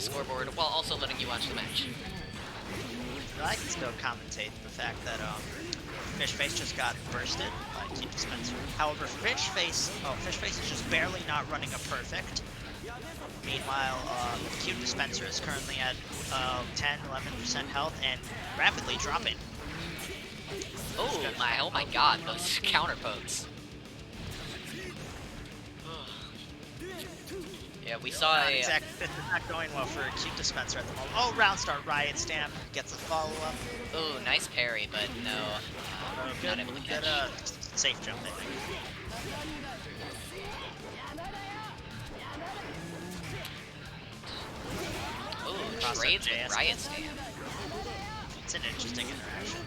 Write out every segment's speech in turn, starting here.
scoreboard while also letting you watch the match. I can still commentate the fact that Fishface just got bursted by Cute Dispenser. However, Fishface is just barely not running a perfect. Meanwhile, Cute Dispenser is currently at 10-11% health and rapidly dropping. Oh my god, those counter pokes. Yeah, we saw It's not going well for Cute Dispenser at the moment. Oh, round start, Riot Stamp gets a follow-up. Oh, nice parry, but no, not able to catch. Good, safe jump, I think. Oh, trades with Riot Stamp. It's an interesting interaction.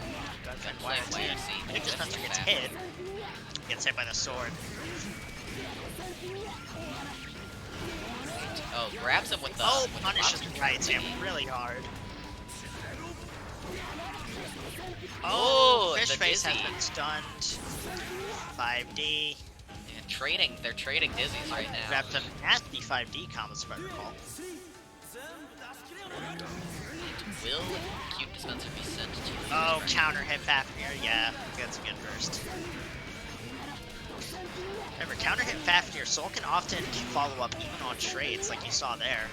Cute Dispenser gets hit. Gets hit by the sword. Oh, grabs him with the. Punishes Riot Stamp really hard. Oh, Fishface has been stunned. 5D. Yeah, they're trading dizzies right now. Grabbed some nasty 5D combos, if I recall. Will Cute Dispenser be sent to? Oh, counter hit Fafnir. Yeah, that's a good burst. Remember, counter hit Fafnir, Soul can often follow up even on trades, like you saw there.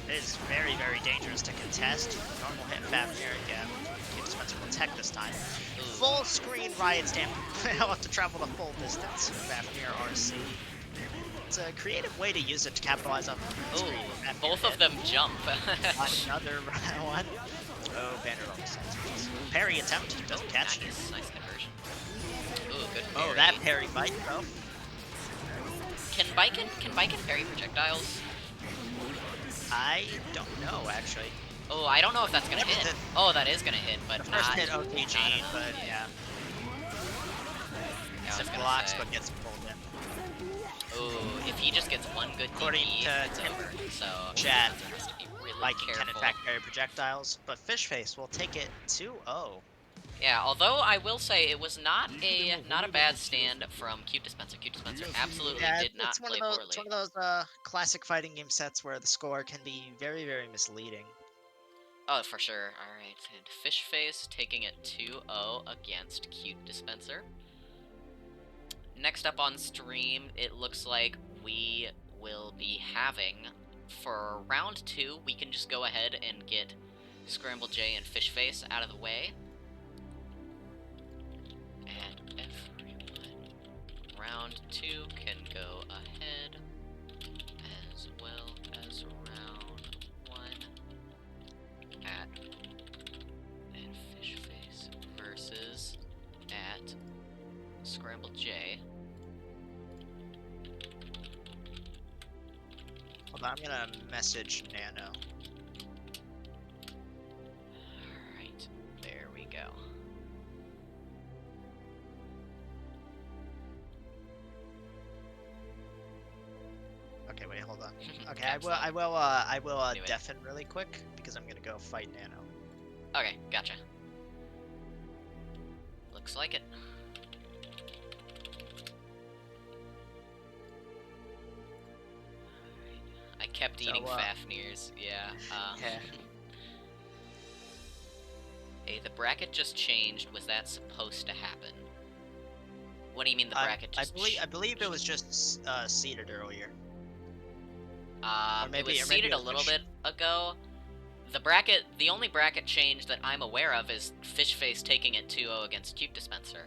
It is very, very dangerous to contest. Normal hit Fafnir, yeah. Cute Dispenser will tech this time. Full screen Riot Stamp. I'll have to travel the full distance. Fafnir RC. It's a creative way to use it to capitalize on the screen. Both of them jump. Another one. Oh, Vanderbilt. Parry attempt. Doesn't catch it. Nice conversion. Ooh, good parry. Oh, that parry bite, though. Can Biken parry projectiles? I don't know, actually. Oh, I don't know if that's gonna hit. Oh, that is gonna hit, but the not. first hit OTG, but yeah. It blocks, but gets pulled in. Oh, if he just gets one good DP, it's over. So chat, has to be really Viking careful. can in fact parry projectiles, but Fishface will take it 2-0. Yeah, although I will say it was not a bad stand from Cute Dispenser. Cute Dispenser absolutely did not play poorly. It's one of those classic fighting game sets where the score can be very, very misleading. Oh, for sure. Alright, and Fishface taking it 2-0 against Cute Dispenser. Next up on stream, it looks like we will be having, for round 2, we can just go ahead and get Scramble J and Fishface out of the way. And everyone, round 2 can go ahead, as well as round 1 at and Fishface versus at Scramble J. Hold on, I'm gonna message Nano. Alright, there we go. Okay, wait, hold on. Okay, I will deafen really quick because I'm gonna go fight Nano. Okay, gotcha. Looks like it. I kept eating Fafnirs, yeah. Okay. Hey, the bracket just changed. Was that supposed to happen? What do you mean the bracket just I believe it was just seeded earlier. It was seeded a little bit ago. The only bracket change that I'm aware of is Fishface taking it 2-0 against Cute Dispenser.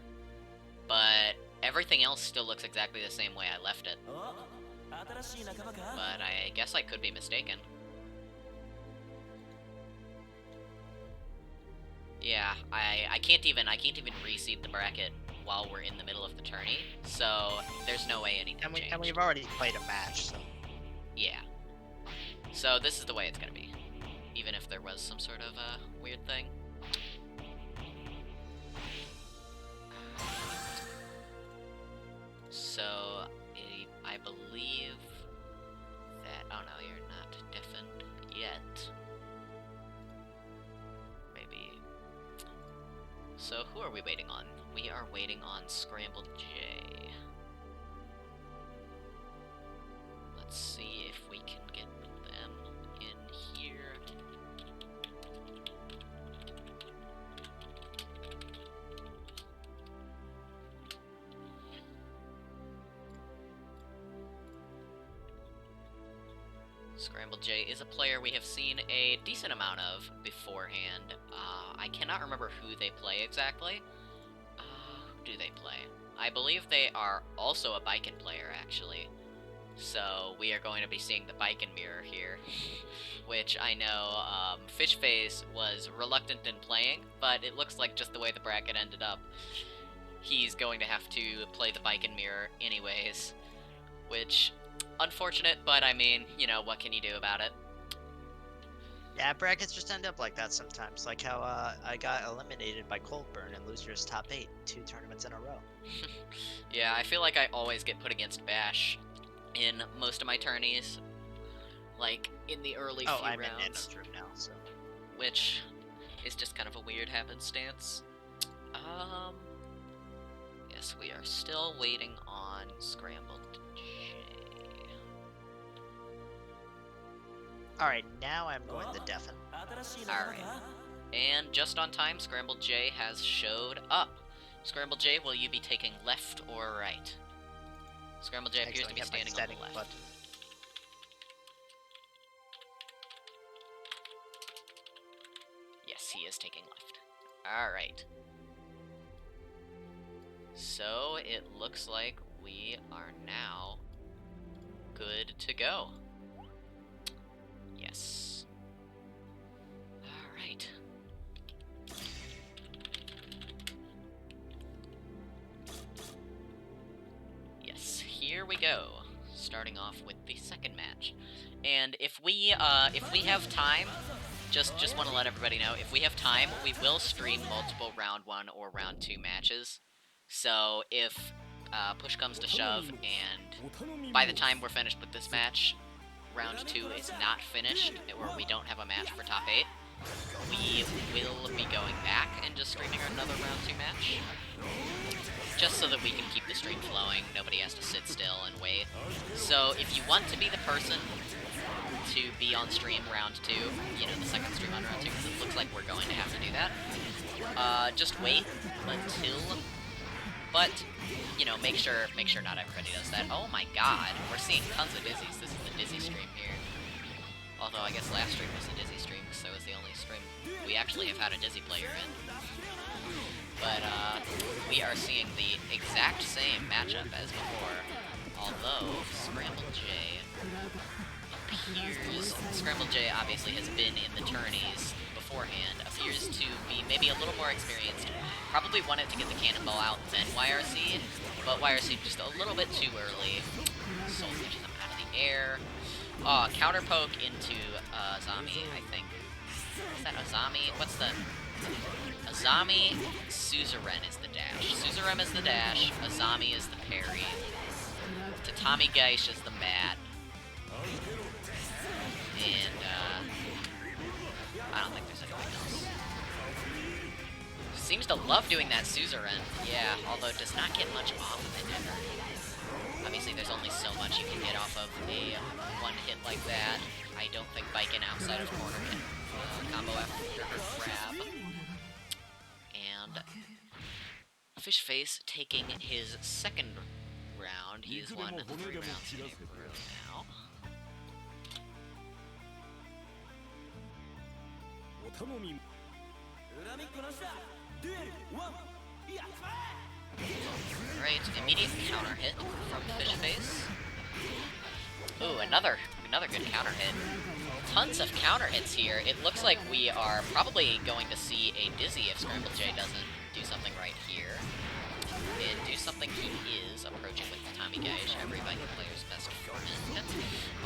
But everything else still looks exactly the same way I left it. But I guess I could be mistaken. Yeah, I can't even reseed the bracket while we're in the middle of the tourney, so there's no way anything changed. And we've already played a match, so... Yeah. So this is the way it's gonna be. Even if there was some sort of weird thing. So, I believe that... Oh no, you're not deafened yet. Maybe... So, who are we waiting on? We are waiting on Scramble J. Let's see if we can get them Scramble J is a player we have seen a decent amount of beforehand. I cannot remember who they play exactly. Who do they play? I believe they are also a Biken player, actually. So we are going to be seeing the Biken mirror here, which I know Fishface was reluctant in playing, but it looks like just the way the bracket ended up, he's going to have to play the Biken mirror anyways, which, unfortunate, but I mean, you know, what can you do about it? Yeah, brackets just end up like that sometimes, like how I got eliminated by Coldburn in Losers Top 8 2 tournaments in a row. Yeah, I feel like I always get put against Bash in most of my tourneys, like in the early few I'm rounds. in Nano's room now, so. Which is just kind of a weird happenstance. Yes, we are still waiting on Scrambled J. Alright, now I'm going to deafen. Alright. And just on time, Scrambled J has showed up. Scrambled J, will you be taking left or right? Scrambled J appears to be standing on the left. Button. Yes, he is taking left. Alright. So, it looks like we are now good to go. Yes. Alright. Yes, here we go. Starting off with the second match. And if we have time, just want to let everybody know, if we have time, we will stream multiple round 1 or round 2 matches. So if push comes to shove and by the time we're finished with this match, round 2 is not finished, or we don't have a match for top 8, we will be going back and just streaming another round 2 match. Just so that we can keep the stream flowing, nobody has to sit still and wait. So if you want to be the person to be on stream round 2, you know, the second stream on round 2, because it looks like we're going to have to do that, just wait until... But, you know, make sure not everybody does that. Oh my god, we're seeing tons of Dizzies. This is the Dizzy stream here. Although I guess last stream was a Dizzy stream, so it was the only stream we actually have had a Dizzy player in. But, we are seeing the exact same matchup as before, although Scramble J appears... Scramble J obviously has been in the tourneys beforehand, appears to be maybe a little more experienced. Probably wanted to get the cannonball out then YRC, but YRC just a little bit too early. Soul pitches him out of the air. Counter poke into Azami, I think. Is that Azami? What's the... Azami, Suzerain is the dash. Suzerain is the dash, Azami is the parry. Tatami Geish is the mat. And, I don't think there's anything else. Seems to love doing that Suzerain, yeah, although does not get much off of it ever. Obviously, there's only so much you can get off of a one hit like that. I don't think Biken outside of corner can combo after her grab. And Fishface taking his second round. He's won 3 rounds in a row now. Alright, immediate counter hit from Fishface. Ooh, another good counter hit. Tons of counter hits here. It looks like we are probably going to see a Dizzy if Scramble J doesn't do something right here. And do something he is approaching with Tatami Geish, every Viking player's best friend.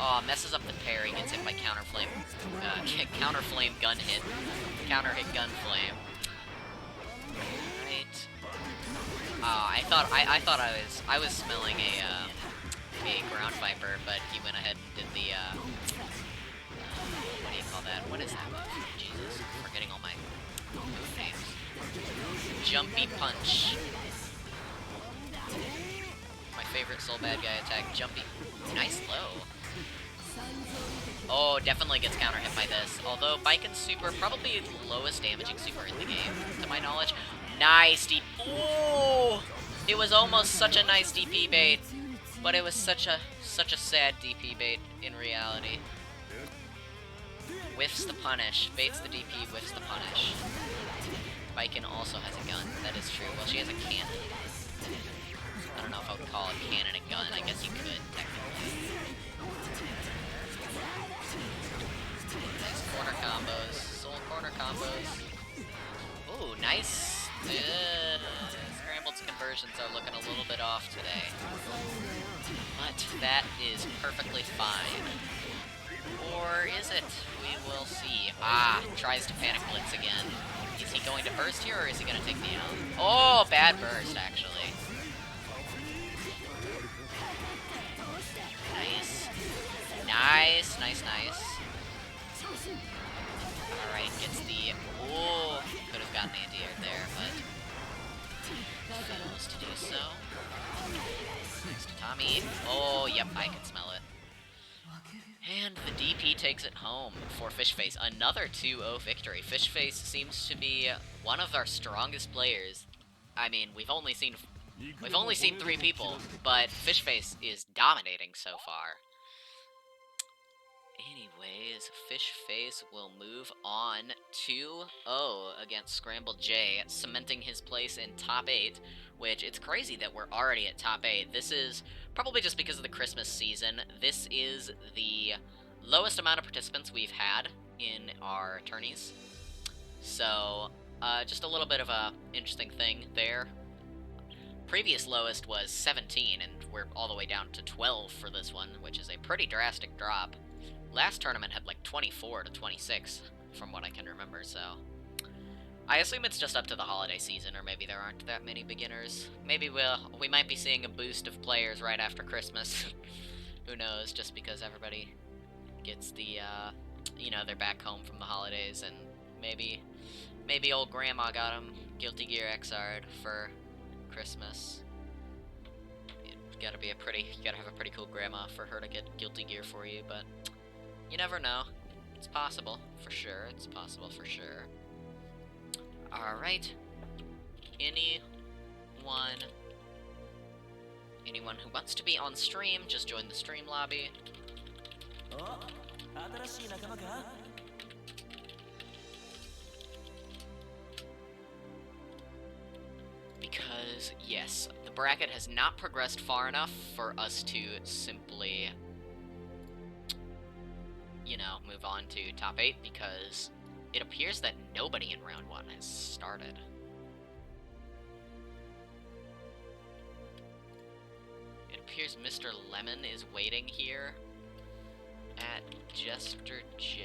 Aw, messes up the parry, gets hit by counter flame gun hit. Counter hit gun flame. Right. I was smelling a ground viper, but he went ahead and did the what do you call that? What is that move? Jesus, I'm forgetting all my move names. Jumpy punch. My favorite soul bad guy attack, Jumpy. Nice low. Oh, definitely gets counter hit by this. Although Biken's super, probably the lowest damaging super in the game, to my knowledge. Nice DP. Oh! It was almost such a nice DP bait, but it was such a sad DP bait in reality. Whiffs the punish. Baits the DP, whiffs the punish. Viken also has a gun. That is true. Well, she has a cannon. I don't know if I would call a cannon a gun. I guess you could, technically. Nice corner combos. Soul corner combos. Ooh, nice. Scrambled conversions are looking a little bit off today. But that is perfectly fine. Or is it? We will see. Ah, tries to panic blitz again. Is he going to burst here, or is he going to take the out? Oh, bad burst, actually. Nice. Nice, nice, nice. Alright, gets the... Oh, could have gotten anti-air there, but... fails to do so. Thanks to Tommy. Oh, yep, I can smell it. And the DP takes it home for Fishface. Another 2-0 victory. Fishface seems to be one of our strongest players. I mean, we've only seen 3 people, but Fishface is dominating so far. Anyways, Fishface will move on 2-0 against Scrambled J, cementing his place in top 8, which it's crazy that we're already at top 8. This is probably just because of the Christmas season. This is the lowest amount of participants we've had in our tourneys. So, just a little bit of a interesting thing there. Previous lowest was 17, and we're all the way down to 12 for this one, which is a pretty drastic drop. Last tournament had like 24 to 26, from what I can remember, so... I assume it's just up to the holiday season, or maybe there aren't that many beginners. Maybe we might be seeing a boost of players right after Christmas. Who knows, just because everybody gets the, you know, they're back home from the holidays, and maybe old grandma got him Guilty Gear XR'd for Christmas. You gotta have a pretty cool grandma for her to get Guilty Gear for you, but you never know. It's possible, for sure. It's possible for sure. Alright. Anyone who wants to be on stream, just join the stream lobby. Because, yes, the bracket has not progressed far enough for us to simply, you know, move on to top 8, because it appears that nobody in round 1 has started. It appears Mr. Lemon is waiting here at Jester J.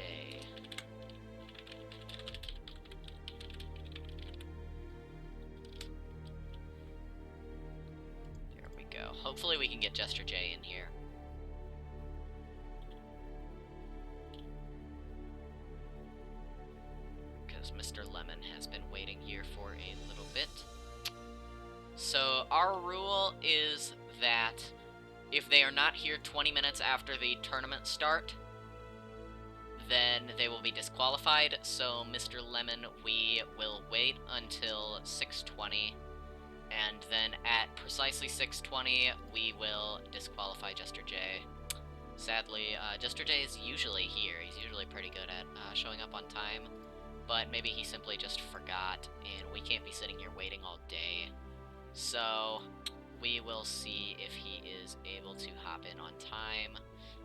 There we go. Hopefully we can get Jester J in here. Mr. Lemon has been waiting here for a little bit. So our rule is that if they are not here 20 minutes after the tournament start, then they will be disqualified. So Mr. Lemon, we will wait until 6:20, and then at precisely 6:20 we will disqualify Jester J. Sadly, Jester J is usually here. He's usually pretty good at showing up on time. But maybe he simply just forgot, and we can't be sitting here waiting all day. So, we will see if he is able to hop in on time.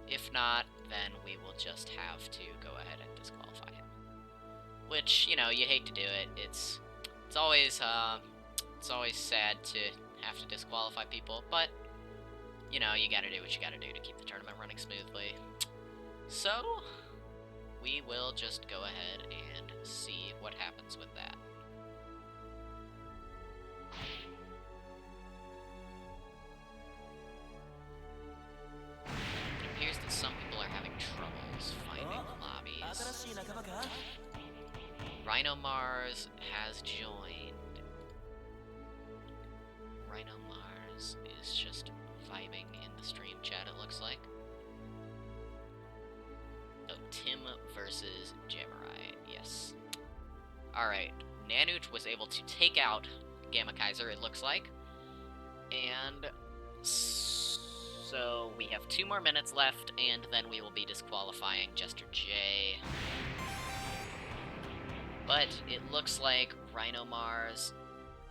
If not, then we will just have to go ahead and disqualify him. Which, you know, you hate to do it. It's always sad to have to disqualify people, but, you know, you gotta do what you gotta do to keep the tournament running smoothly. So, we will just go ahead and see what happens with that. It appears that some people are having troubles finding lobbies. Rhino Mars has joined. Rhino Mars is just vibing in the stream chat, it looks like. Oh, Tim versus Jamurai, yes. Alright, Nanute was able to take out Gamma Kaiser, it looks like. And so we have 2 more minutes left, and then we will be disqualifying Jester J. But it looks like Rhino Mars,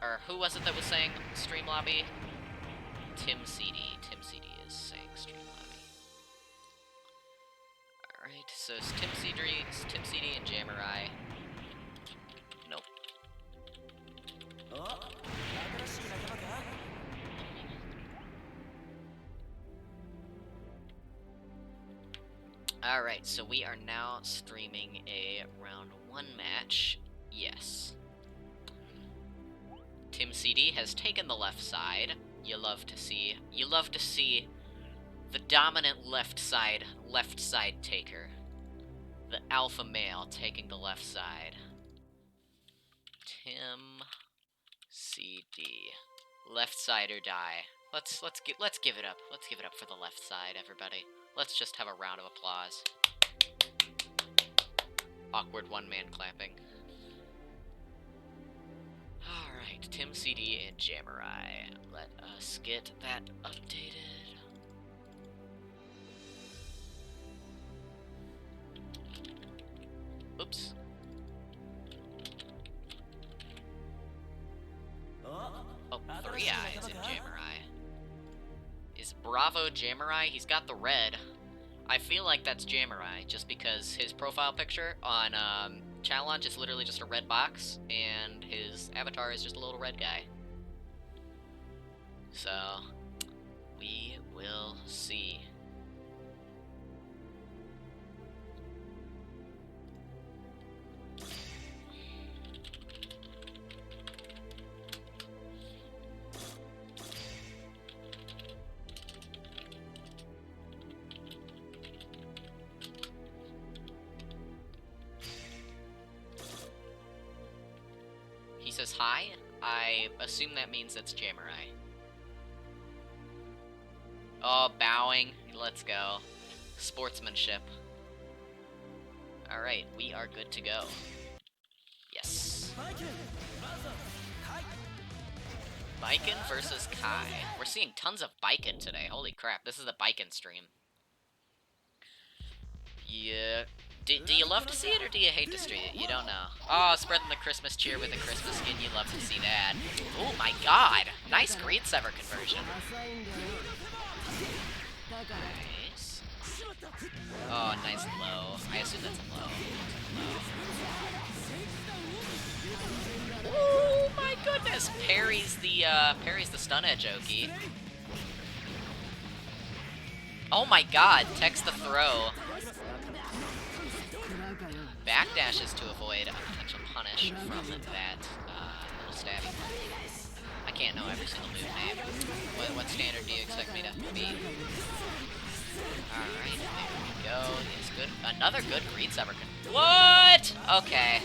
or who was it that was saying stream lobby? Tim CD. Tim CD is saying stream lobby. Alright, so it's Tim CD and Jamurai. Nope. Alright, so we are now streaming a round 1 match. Yes. Tim CD has taken the left side. You love to see the dominant left side taker. The alpha male taking the left side. Tim CD. Left side or die. Let's give it up. Let's give it up for the left side, everybody. Let's just have a round of applause. Awkward one-man clapping. Alright, Tim CD and Jamurai. Let us get that updated. Oops. Oh, 3 eyes in Jamurai. Is Bravo Jamurai? He's got the red. I feel like that's Jamurai, just because his profile picture on Challenge is literally just a red box, and his avatar is just a little red guy. So, we will see. He says hi. I assume that means that's Jamurai. Oh, bowing. Let's go. Sportsmanship. Alright, we are good to go. Yes. Biken versus Kai. We're seeing tons of Biken today. Holy crap, this is the Biken stream. Yeah. Do you love to see it, or do you hate to see it? You don't know. Oh, spreading the Christmas cheer with a Christmas skin. You love to see that. Oh my god! Nice Greed Sever conversion. Nice. Oh, nice low. I assume that's a low. Oh my goodness! Parries the stun edge Oki. Oh my god! Text the throw. Backdashes to avoid a potential punish from that little stabby. I can't know every single move name. What standard do you expect me to be? Alright, there we go. It's good. Another good Greed Sever. What? Okay.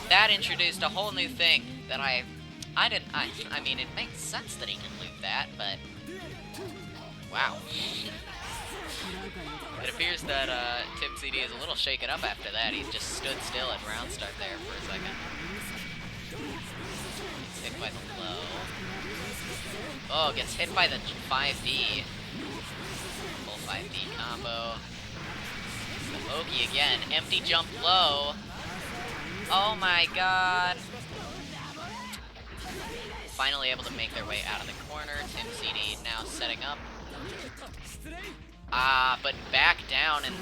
That introduced a whole new thing that I mean, it makes sense that he can loop that, but wow. It appears that Tim CD is a little shaken up after that. He just stood still at round start there for a second. Gets hit by the low. Oh, gets hit by the 5D. Full 5D combo. The Oki again. Empty jump low. Oh my god. Finally able to make their way out of the corner. Tim CD now setting up. But back down and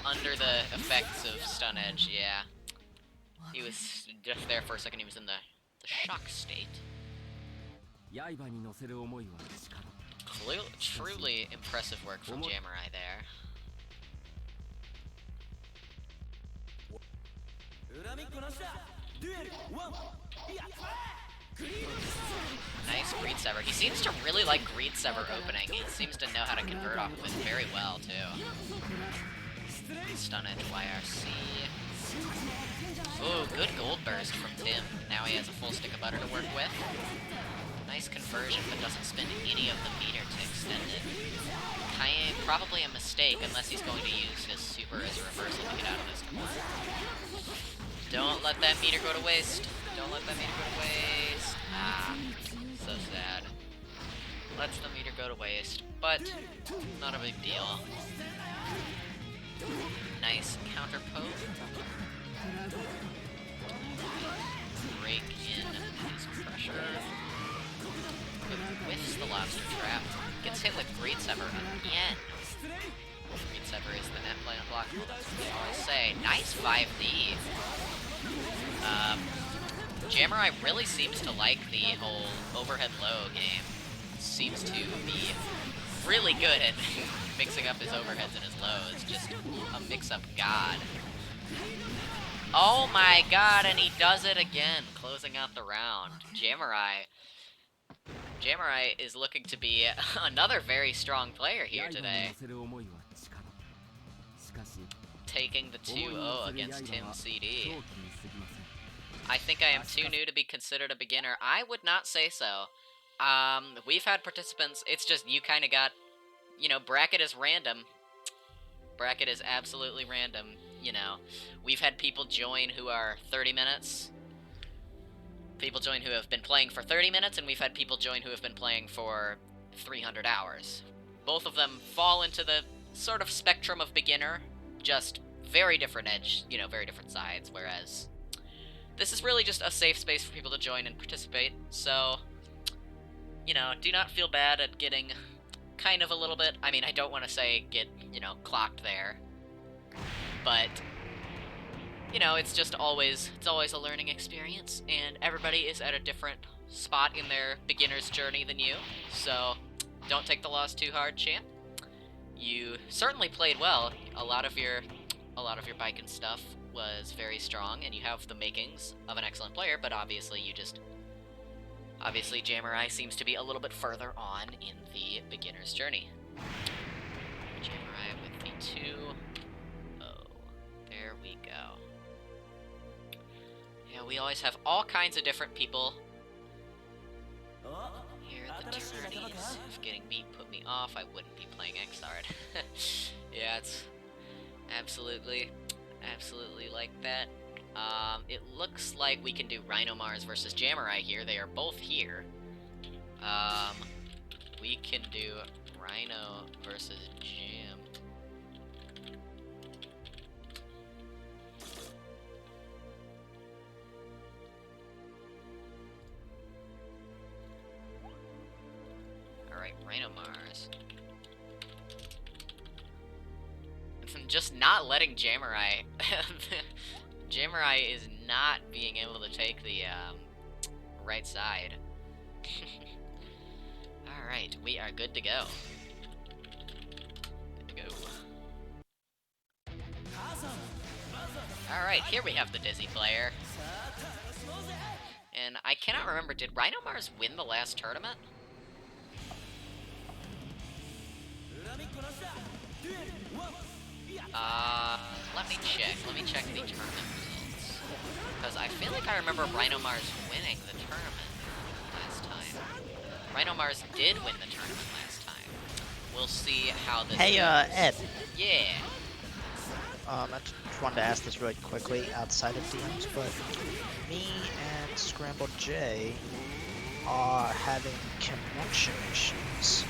under the effects of stun edge, yeah. He was just there for a second, he was in the shock state. Truly impressive work from Jamurai there. Nice Greed Sever. He seems to really like Greed Sever opening. He seems to know how to convert off of it very well, too. Stun Edge YRC. Ooh, good Gold Burst from Tim. Now he has a full stick of butter to work with. Nice conversion, but doesn't spend any of the meter to extend it. Probably a mistake, unless he's going to use his super as a reversal to get out of this corner. Don't let that meter go to waste. Don't let that meter go to waste. Ah, so sad. lets the meter go to waste, but not a big deal. Nice counter poke. Break in his pressure. Whiffs the lobster trap. Gets hit with Great Sever again. Great Sever is the net play unblockable. That's what they always say. Nice 5D. Jamurai really seems to like the whole overhead low game. Seems to be really good at mixing up his overheads and his lows. Just a mix-up god. Oh my god, and he does it again, closing out the round. Jamurai is looking to be another very strong player here today. Taking the 2-0 against Tim CD. I think I am too new to be considered a beginner. I would not say so. We've had participants, it's just you kind of got, you know, bracket is random. Bracket is absolutely random, you know. We've had people join who are 30 minutes. People join who have been playing for 30 minutes, and we've had people join who have been playing for 300 hours. Both of them fall into the sort of spectrum of beginner, just very different edge, you know, very different sides, whereas this is really just a safe space for people to join and participate, so, you know, do not feel bad at getting kind of a little bit, I mean, I don't want to say get, you know, clocked there, but, you know, it's just always, it's always a learning experience, and everybody is at a different spot in their beginner's journey than you, so don't take the loss too hard, champ. You certainly played well. A lot of your bike and stuff was very strong, and you have the makings of an excellent player, but obviously Jamurai seems to be a little bit further on in the beginner's journey. Jamurai with the 2-0. There we go. Yeah, we always have all kinds of different people. Here, the tourneys. If getting beat put me off, I wouldn't be playing Xrd. Yeah, it's absolutely like that. It looks like we can do Rhino Mars versus Jamurai here. They are both here. We can do Rhino versus Jam. Alright, Rhino Mars. Just not letting Jamurai... Jamurai is not being able to take the right side. Alright, we are good to go. Good to go. Alright, here we have the Dizzy player. And I cannot remember, did Rhino Mars win the last tournament? Let me check the tournament results. Because I feel like I remember Rhino Mars winning the tournament last time. Rhino Mars did win the tournament last time. We'll see how this goes. Ed. Yeah. I just wanted to ask this really quickly outside of DMs, but me and Scrambled J are having connection issues.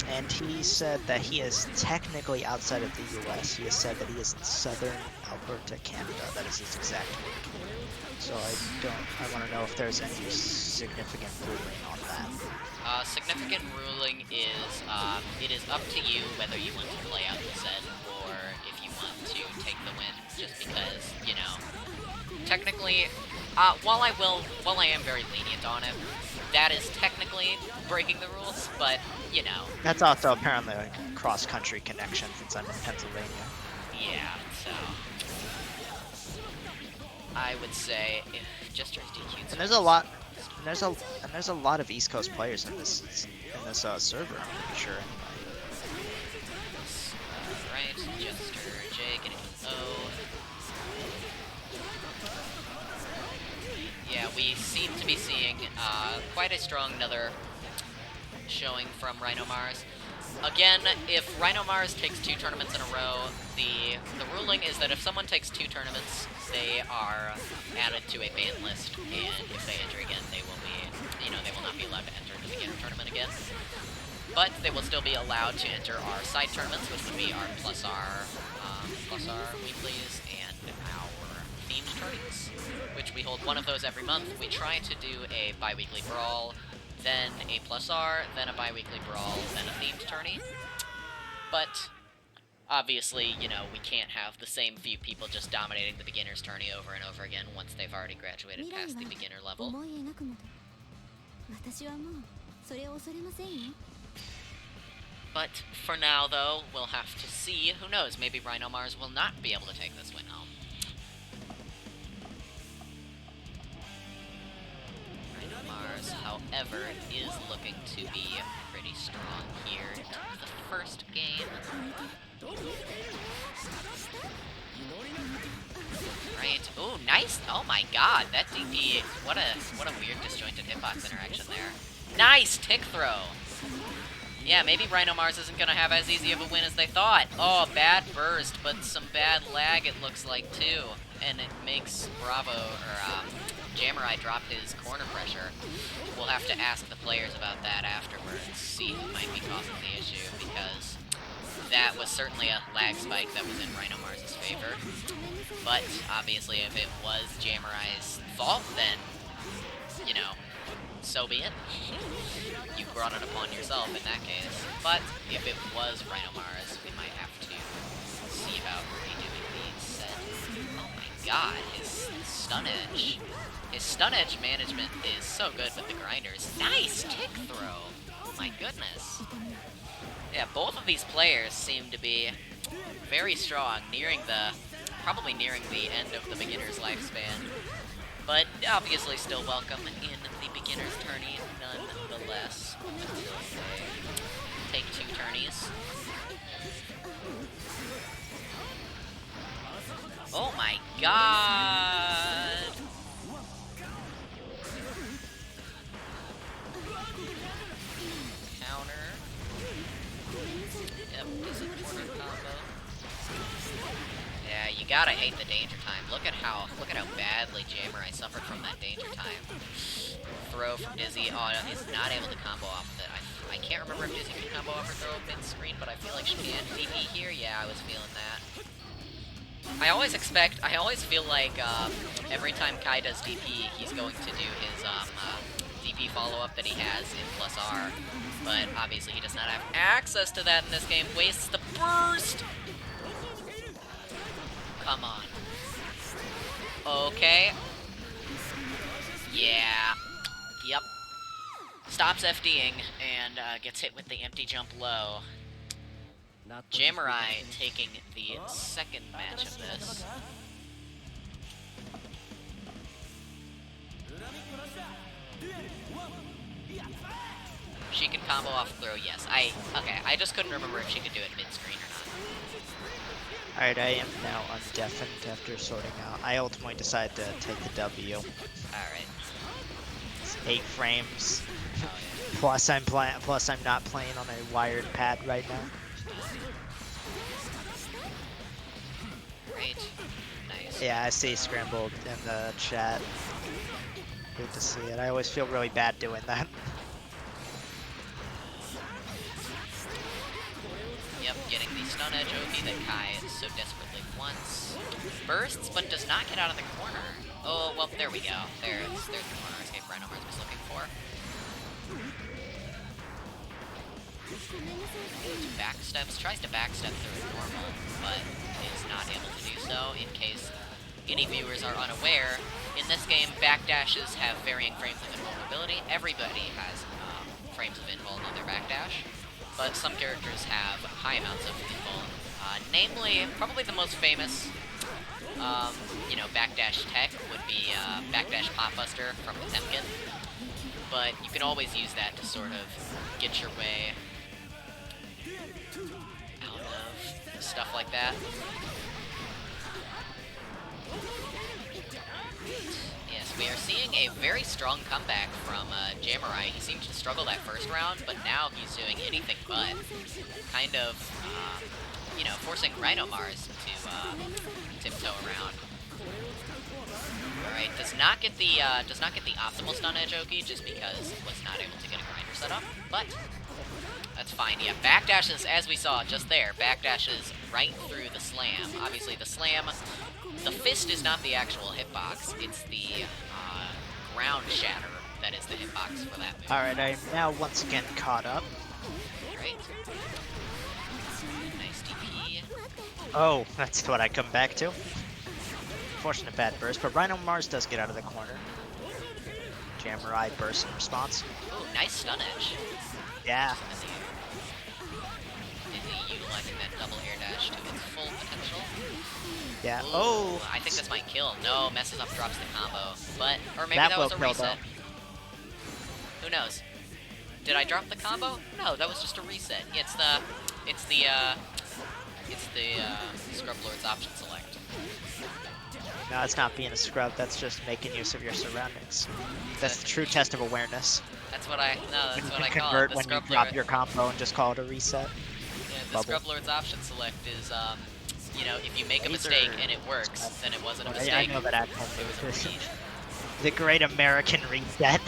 And he said that he is technically outside of the US. He has said that he is in southern Alberta, Canada. That is his exact word. So I want to know if there's any significant ruling on that. Significant ruling is, it is up to you whether you want to play out the set or if you want to take the win, just because, you know, technically, while I am very lenient on it, that is technically breaking the rules, but, you know. That's also apparently a cross-country connection since I'm in Pennsylvania. Yeah, so I would say just DQs. And there's a lot of East Coast players in this server, I'm pretty sure. Right, Jester J getting an O. Yeah, we seem to be seeing quite a strong another showing from Rhino Mars. Again, if Rhino Mars takes 2 tournaments in a row, the ruling is that if someone takes 2 tournaments, they are added to a ban list, and if they enter again, they will be, you know, they will not be allowed to enter the beginner tournament again. But they will still be allowed to enter our side tournaments, which would be our plus R weeklies and our themed tournaments, which we hold one of those every month. We try to do a bi-weekly brawl, then a plus R, then a bi-weekly brawl, then a themed tourney. But obviously, you know, we can't have the same few people just dominating the beginner's tourney over and over again once they've already graduated past the beginner level. But for now, though, we'll have to see. Who knows? Maybe Rhino Mars will not be able to take this win home. Rhino Mars, however, is looking to be pretty strong here into the first game. Right. Oh, nice. Oh my god, that DP. What a weird disjointed hitbox interaction there. Nice tick throw. Yeah, maybe Rhino Mars isn't going to have as easy of a win as they thought. Oh, bad burst, but some bad lag it looks like, too. And it makes Jamurai drop his corner pressure. We'll have to ask the players about that afterwards, see who might be causing the issue, because that was certainly a lag spike that was in Rhino Mars' favor. But, obviously, if it was Jamurai's fault, then, you know, so be it. You brought it upon yourself in that case. But if it was Rhino Mars, we might have to see about redoing the set. Oh my god, his stun edge. His stun edge management is so good with the grinders. Nice tick throw! Oh my goodness. Yeah, both of these players seem to be very strong, probably nearing the end of the beginner's lifespan. But obviously still welcome in the beginner's tourney nonetheless. Take 2 tourneys. Oh my god! Counter. Yep, decent corner combo. Yeah, you gotta hate the danger time. Look at how badly Jamurai suffered from that danger time. Throw from Dizzy. Oh, he's not able to combo off of it. I can't remember if Dizzy can combo off or throw mid-screen, but I feel like she can. DP here? Yeah, I was feeling that. I always feel like every time Kai does DP, he's going to do his DP follow-up that he has in plus R. But obviously he does not have access to that in this game. Wastes the burst! Come on. Okay. Yeah. Yep. Stops FDing and gets hit with the empty jump low. Jamurai taking the second match of this. She can combo off throw, yes. Okay, I just couldn't remember if she could do it mid-screen or not. Alright, I am now undeafened after sorting out. I ultimately decided to take the W. Alright. It's 8 frames. Oh, yeah. Plus I'm not playing on a wired pad right now. Great. Nice. Yeah, I see scrambled in the chat. Good to see it. I always feel really bad doing that. Yep, getting the stun edge OP that Kai so desperately wants. Bursts, but does not get out of the corner. Oh, well, there we go. There's the corner escape Rhino Mars was looking for. Backsteps, tries to backstep through normal, but is not able to do so. In case any viewers are unaware, in this game, backdashes have varying frames of invulnerability. Everybody has frames of invul on their backdash, but some characters have high amounts of invul. Namely, probably the most famous, you know, backdash tech would be backdash potbuster from Potemkin. But you can always use that to sort of get your way out of stuff like that. Yes, we are seeing a very strong comeback from Jamurai. He seemed to struggle that first round, but now he's doing anything but. Kind of, you know, forcing Rhino Mars to tiptoe around. Alright, does not get the optimal stun edge Oki just because it was not able to get a grinder set up, but that's fine. Yeah, backdashes, as we saw just there, backdashes right through the slam. Obviously, the slam, the fist is not the actual hitbox, it's the ground shatter that is the hitbox for that move. Alright, I'm now once again caught up. Right. Nice DP. Oh, that's what I come back to. Unfortunate bad burst, but Rhino Mars does get out of the corner. Jamurai burst in response. Oh, nice stun edge. Yeah. Dizzy utilizing that double air dash to its full potential. Yeah. Ooh, Oh! I think this might kill. No, messes up, drops the combo. But, or maybe That that was will a kill, reset. Who knows? Did I drop the combo? No, that was just a reset. It's the Scrub Lord's option select. No, it's not being a scrub, that's just making use of your surroundings. That's the true test of awareness. That's what I call it. Convert The when you Scrub drop Lord, your combo and just call it a reset. yeah, the Bubble. Scrub Lord's option select is you know, if you make a These mistake are- and it works, then it wasn't a I mistake. know that It was a read. The great American reset.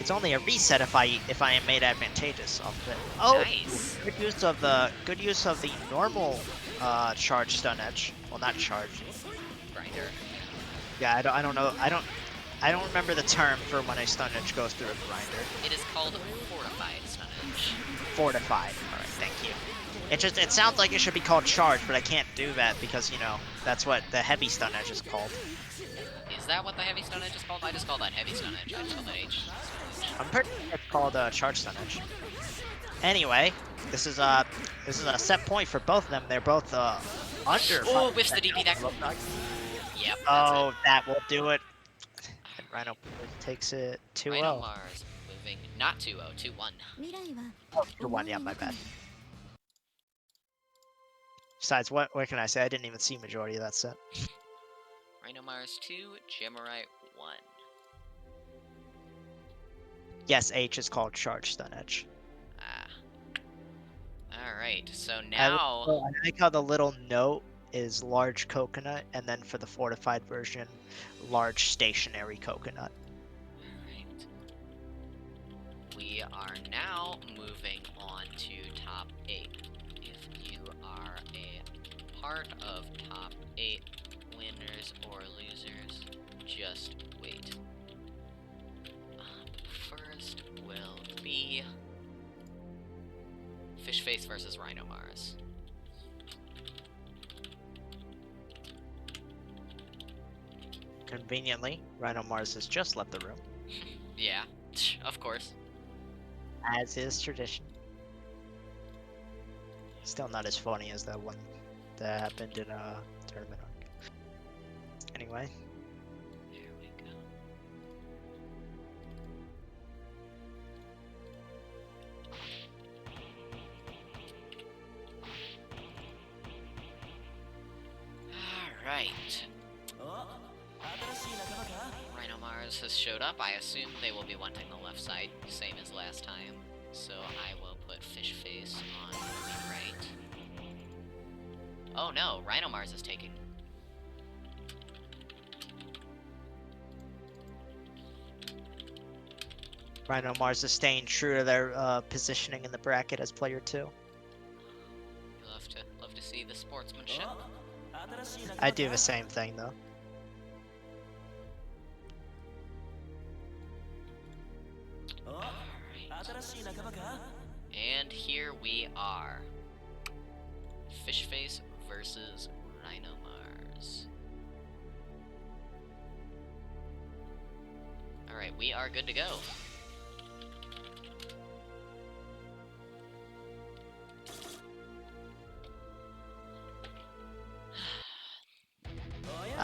It's only a reset if I am made advantageous off of it. Oh, Nice. good use of the normal charge stun edge. Well, not charge. Grinder. Yeah, I don't know. I don't remember the term for when a stun edge goes through a grinder. It is called fortified stun edge. Fortified. All right, thank you. It sounds like it should be called charge, but I can't do that because, you know, that's what the heavy stun edge is called. Is that what the heavy stun edge is called? I just call that heavy stun edge. I just call that H stun edge. I'm pretty sure it's called charge stun edge. Anyway, this is a set point for both of them. They're both under. Oh, whiffs the DP deck. Yep. Oh, that will do it. And Rhino takes it 2-0. Rhino Mars moving not 2-0, 2-1. Oh, 2-1, yeah, my bad. Besides, what can I say? I didn't even see majority of that set. Rhino Mars 2, Jamurai 1. Yes, H is called charge stun edge. Ah. Alright, so now... I like how the little note is large coconut, and then for the fortified version, large stationary coconut. Alright. We are now moving on to top 8. If you are a part of top 8, winners or losers, just wait. First will be Fishface versus Rhino Mars. Conveniently, Rhino Mars has just left the room, Yeah, of course. as is tradition. Still not as funny as that one that happened in a tournament arc. Anyway, There we go. Alright. Rhino Mars has showed up. I assume they will be wanting the left side, same as last time. So I will put Fish Face on the right. Oh no, Rhino Mars is taking. Rhino Mars is staying true to their positioning in the bracket as player 2. Love to see the sportsmanship. I do the same thing though. And here we are. Fishface versus Rhino Mars. Alright, we are good to go.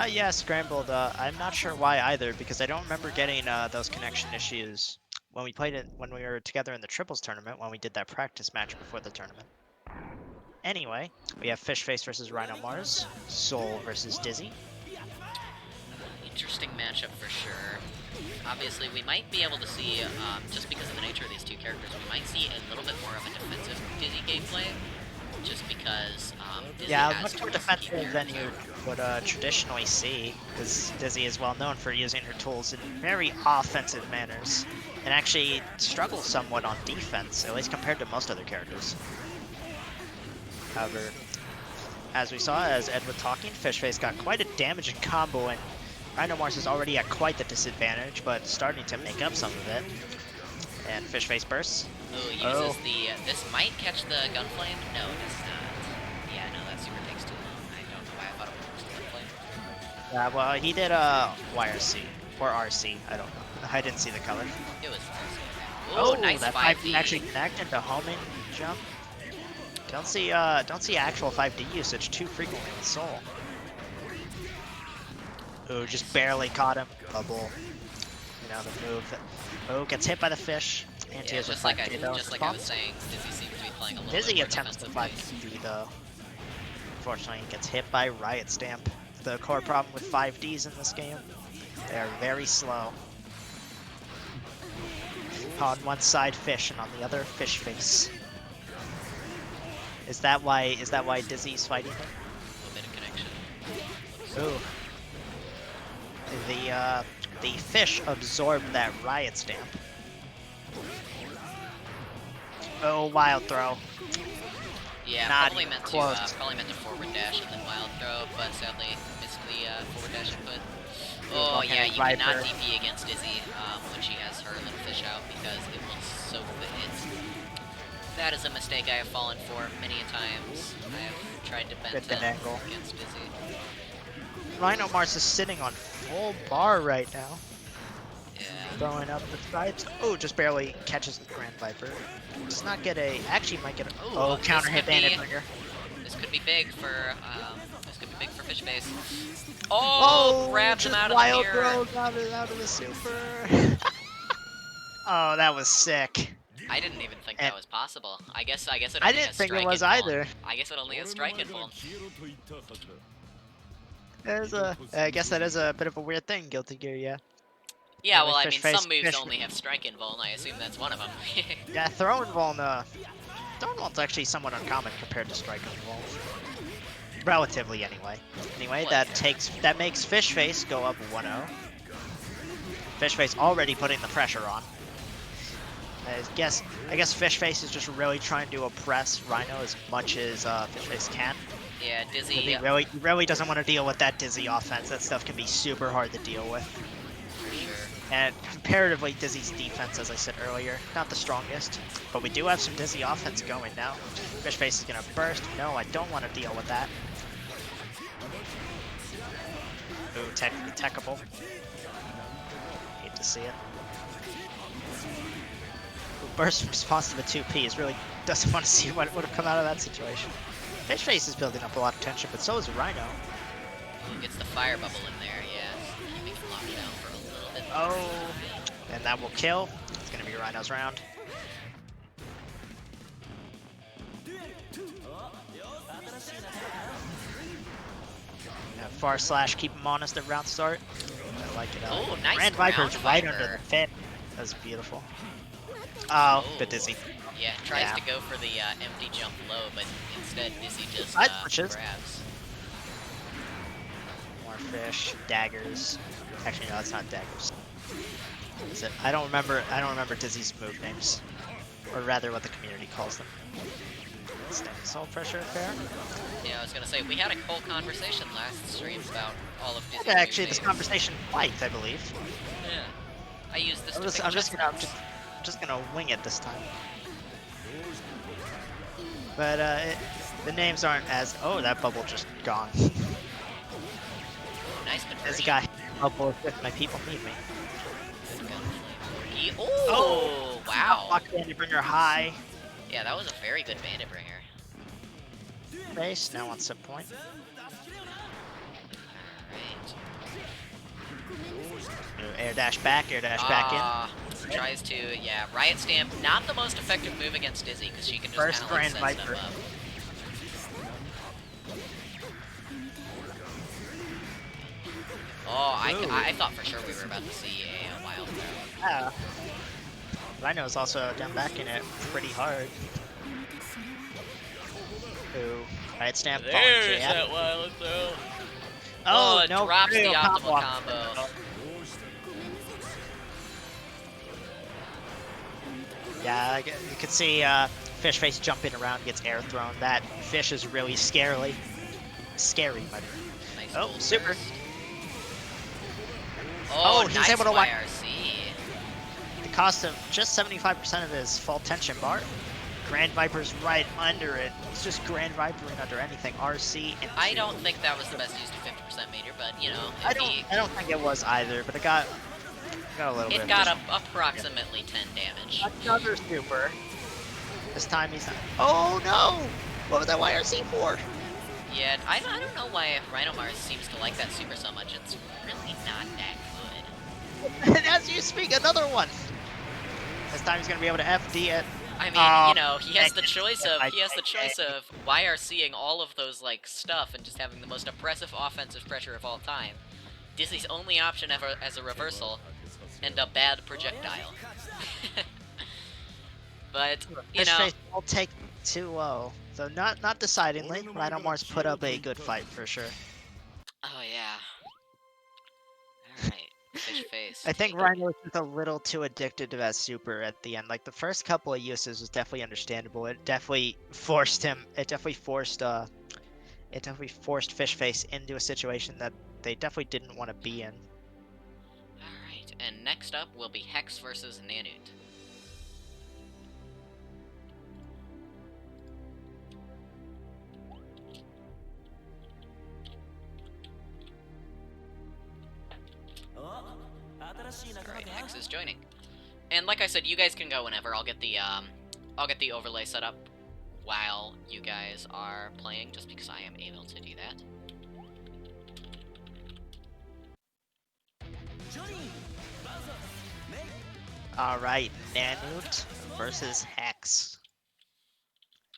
Yeah, scrambled. I'm not sure why either, because I don't remember getting those connection issues when we played it when we were together in the triples tournament when we did that practice match before the tournament. Anyway, we have Fishface versus Rhino Mars, Soul versus Dizzy. Interesting matchup for sure. Obviously, we might be able to see, just because of the nature of these two characters, we might see a little bit more of a defensive Dizzy gameplay, just because Dizzy Yeah, has much more tools to keep defensive than characters you would traditionally see, because Dizzy is well known for using her tools in very offensive manners, and actually struggles somewhat on defense, at least compared to most other characters. However, as we saw, as Ed was talking, Fishface got quite a damaging combo, and Rhino Mars is already at quite the disadvantage, but starting to make up some of it. And Fishface bursts. Oh, uses the, this might catch the Gunflame? No, it does not. Yeah, no, that super takes too long. I don't know why I thought it was Gunflame. Yeah, well, he did YRC, or RC, I don't know. I didn't see the color. It was RC. Oh, nice that 5D. actually connect into homing jump. Don't see actual 5D usage too frequently with Soul. Ooh, just barely caught him. Bubble. You know, the move that... Oh, gets hit by the fish. Yeah, just like I was saying, Dizzy seems to be playing a little Dizzy bit more attempts to defensively. 5D though. Unfortunately, he gets hit by Riot Stamp. The core problem with 5Ds in this game, they are very slow. On one side fish and on the other fish face. Is that why Dizzy's fighting him? A little bit of connection. Ooh. The fish absorbed that Riot Stamp. Oh, wild throw. Yeah, Not probably even meant close. to forward dash and then wild throw, but sadly missed the forward dash input. Oh yeah, you Viper. cannot DP against Dizzy when she has her little fish out because it will soak the hits. That is a mistake I have fallen for many a times. I have tried to bend Good angle. against Dizzy. Rhino Mars is sitting on full bar right now. Yeah. Throwing up the sides. Oh, just barely catches the Grand Viper. Does not get a... Actually might get a... Oh, counter hit Bandit Bringer. This could be big for Fishface. Oh, grabs him out of the mirror. Wild throw out of the super. Oh, that was sick. I didn't even think that was possible. I guess it only I didn't think it was either. I guess it only has strike invuln. I guess that is a bit of a weird thing, Guilty Gear, yeah. Yeah, well, I mean, Fishface- some moves fish- only have strike invuln. I assume that's one of them. Yeah, throw invuln, throw invuln's actually somewhat uncommon compared to strike invuln. Relatively, anyway. Anyway, Well, that makes Fishface go up 1-0. Fishface already putting the pressure on. I guess Fishface is just really trying to oppress Rhino as much as Fishface can. Yeah, Dizzy. He really doesn't want to deal with that Dizzy offense. That stuff can be super hard to deal with. For sure. And comparatively, Dizzy's defense, as I said earlier, not the strongest. But we do have some Dizzy offense going now. Fishface is going to burst. No, I don't want to deal with that. Ooh, technically techable. Hate to see it. Ooh, burst in response to the 2P is really doesn't want to see what would have come out of that situation. Fishface is building up a lot of tension, but so is Rhino. Ooh, gets the fire bubble in there, yeah. Keeping him locked down for a little bit. Oh, and that will kill. It's going to be Rhino's round. Yeah, far slash, keep him honest at round start. I like it. Oh, nice Grand Viper's ground right Viper. under the fin. That was beautiful. Oh, Oh. bit Dizzy. Yeah, tries Yeah. to go for the empty jump low, but instead Dizzy just Side pushes. grabs. More fish, daggers. Actually, no, it's not daggers. Is it? I don't remember Dizzy's move names, or rather, what the community calls them. Soul pressure fair. Yeah, I was gonna say, we had a whole conversation last stream about all of Dizzy's Actually, move this names. conversation quite, I believe. Yeah. I use this I'm to just, pick I'm just chess gonna, moves. just gonna wing it this time. But the names aren't as. Oh, that bubble just gone. Nice This conversion. guy bubble if my people need me. Good gunflame. Oh, wow. Lock Bandit Bringer high. Yeah, that was a very good bandit bringer. Base now on sub point. Alright. Air dash back in. Tries to, yeah, Riot Stamp, not the most effective move against Dizzy, because she can just First kind of like Grand set Viper. stuff up. Oh, I thought for sure we were about to see a wild throw. Yeah. Rhino's also down back in it pretty hard. Ooh. Right, stamp on There's jab. that wild throw. Oh, it no, drops the real optimal combo. Yeah, you can see Fish Face jumping around, gets air thrown. That fish is really scary, buddy. Nice Oh, gold super. burst. Oh, he's nice able to YRC. The cost of just 75% of his full tension bar. Grand Viper's right under it. He's just Grand Vipering under anything. RC and I don't think that was the best use of 50% meter, but you know, I don't think it was either, but it got a little bit. It got approximately 10 damage. Another super. This time he's not. Oh no! What was that YRC for? Yeah, I don't know why Rhino Mars seems to like that super so much. It's really not that good. And as you speak, another one. This time he's gonna be able to FD it. I mean, you know, he has the choice of YRCing all of those like stuff and just having the most oppressive offensive pressure of all time. Disney's only option ever as a reversal, and a bad projectile. But you know, will take 2-0. So not decidingly. Rhino Mars put up a good fight for sure. oh yeah. All right. Fish face. I think Rhino was just a little too addicted to that super at the end. Like the first couple of uses was definitely understandable. It definitely forced him. It definitely forced Fish Face into a situation that they definitely didn't want to be in. All right, and next up will be Hex versus Nanute. Alright, Hex is joining. And like I said, you guys can go whenever. I'll get the overlay set up while you guys are playing, just because I am able to do that. Alright, Nanute versus Hex.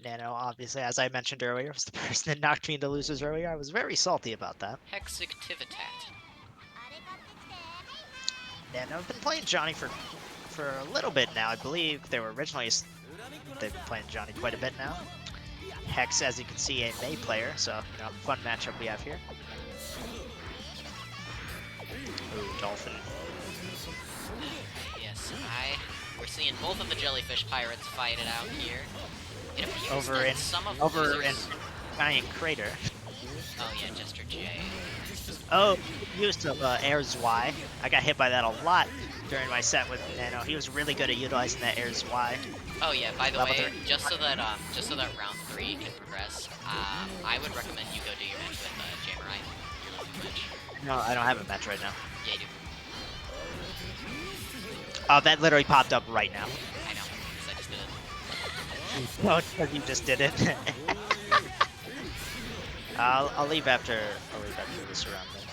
Nano, obviously, as I mentioned earlier, was the person that knocked me into losers earlier. I was very salty about that. Hexactivitat. Nano, I've been playing Johnny for a little bit now. I believe they were originally... They've been playing Johnny quite a bit now. Hex, as you can see, a Mei player, so, you know, fun matchup we have here. Ooh, Dolphin. Yes, we're seeing both of the Jellyfish Pirates fight it out here. It appears Over that in Giant Crater. Oh yeah, Jester J. Oh, use of Air's Y. I got hit by that a lot during my set with Nano. He was really good at utilizing that Air's Y. Oh yeah, by the way, just so that round 3 can progress, I would recommend you go do your match with Jamurai. Your local match. No, I don't have a match right now. Yeah, you do. Oh, that literally popped up right now. I know, because I just did it. Oh, because you just did it. I'll leave after this round then.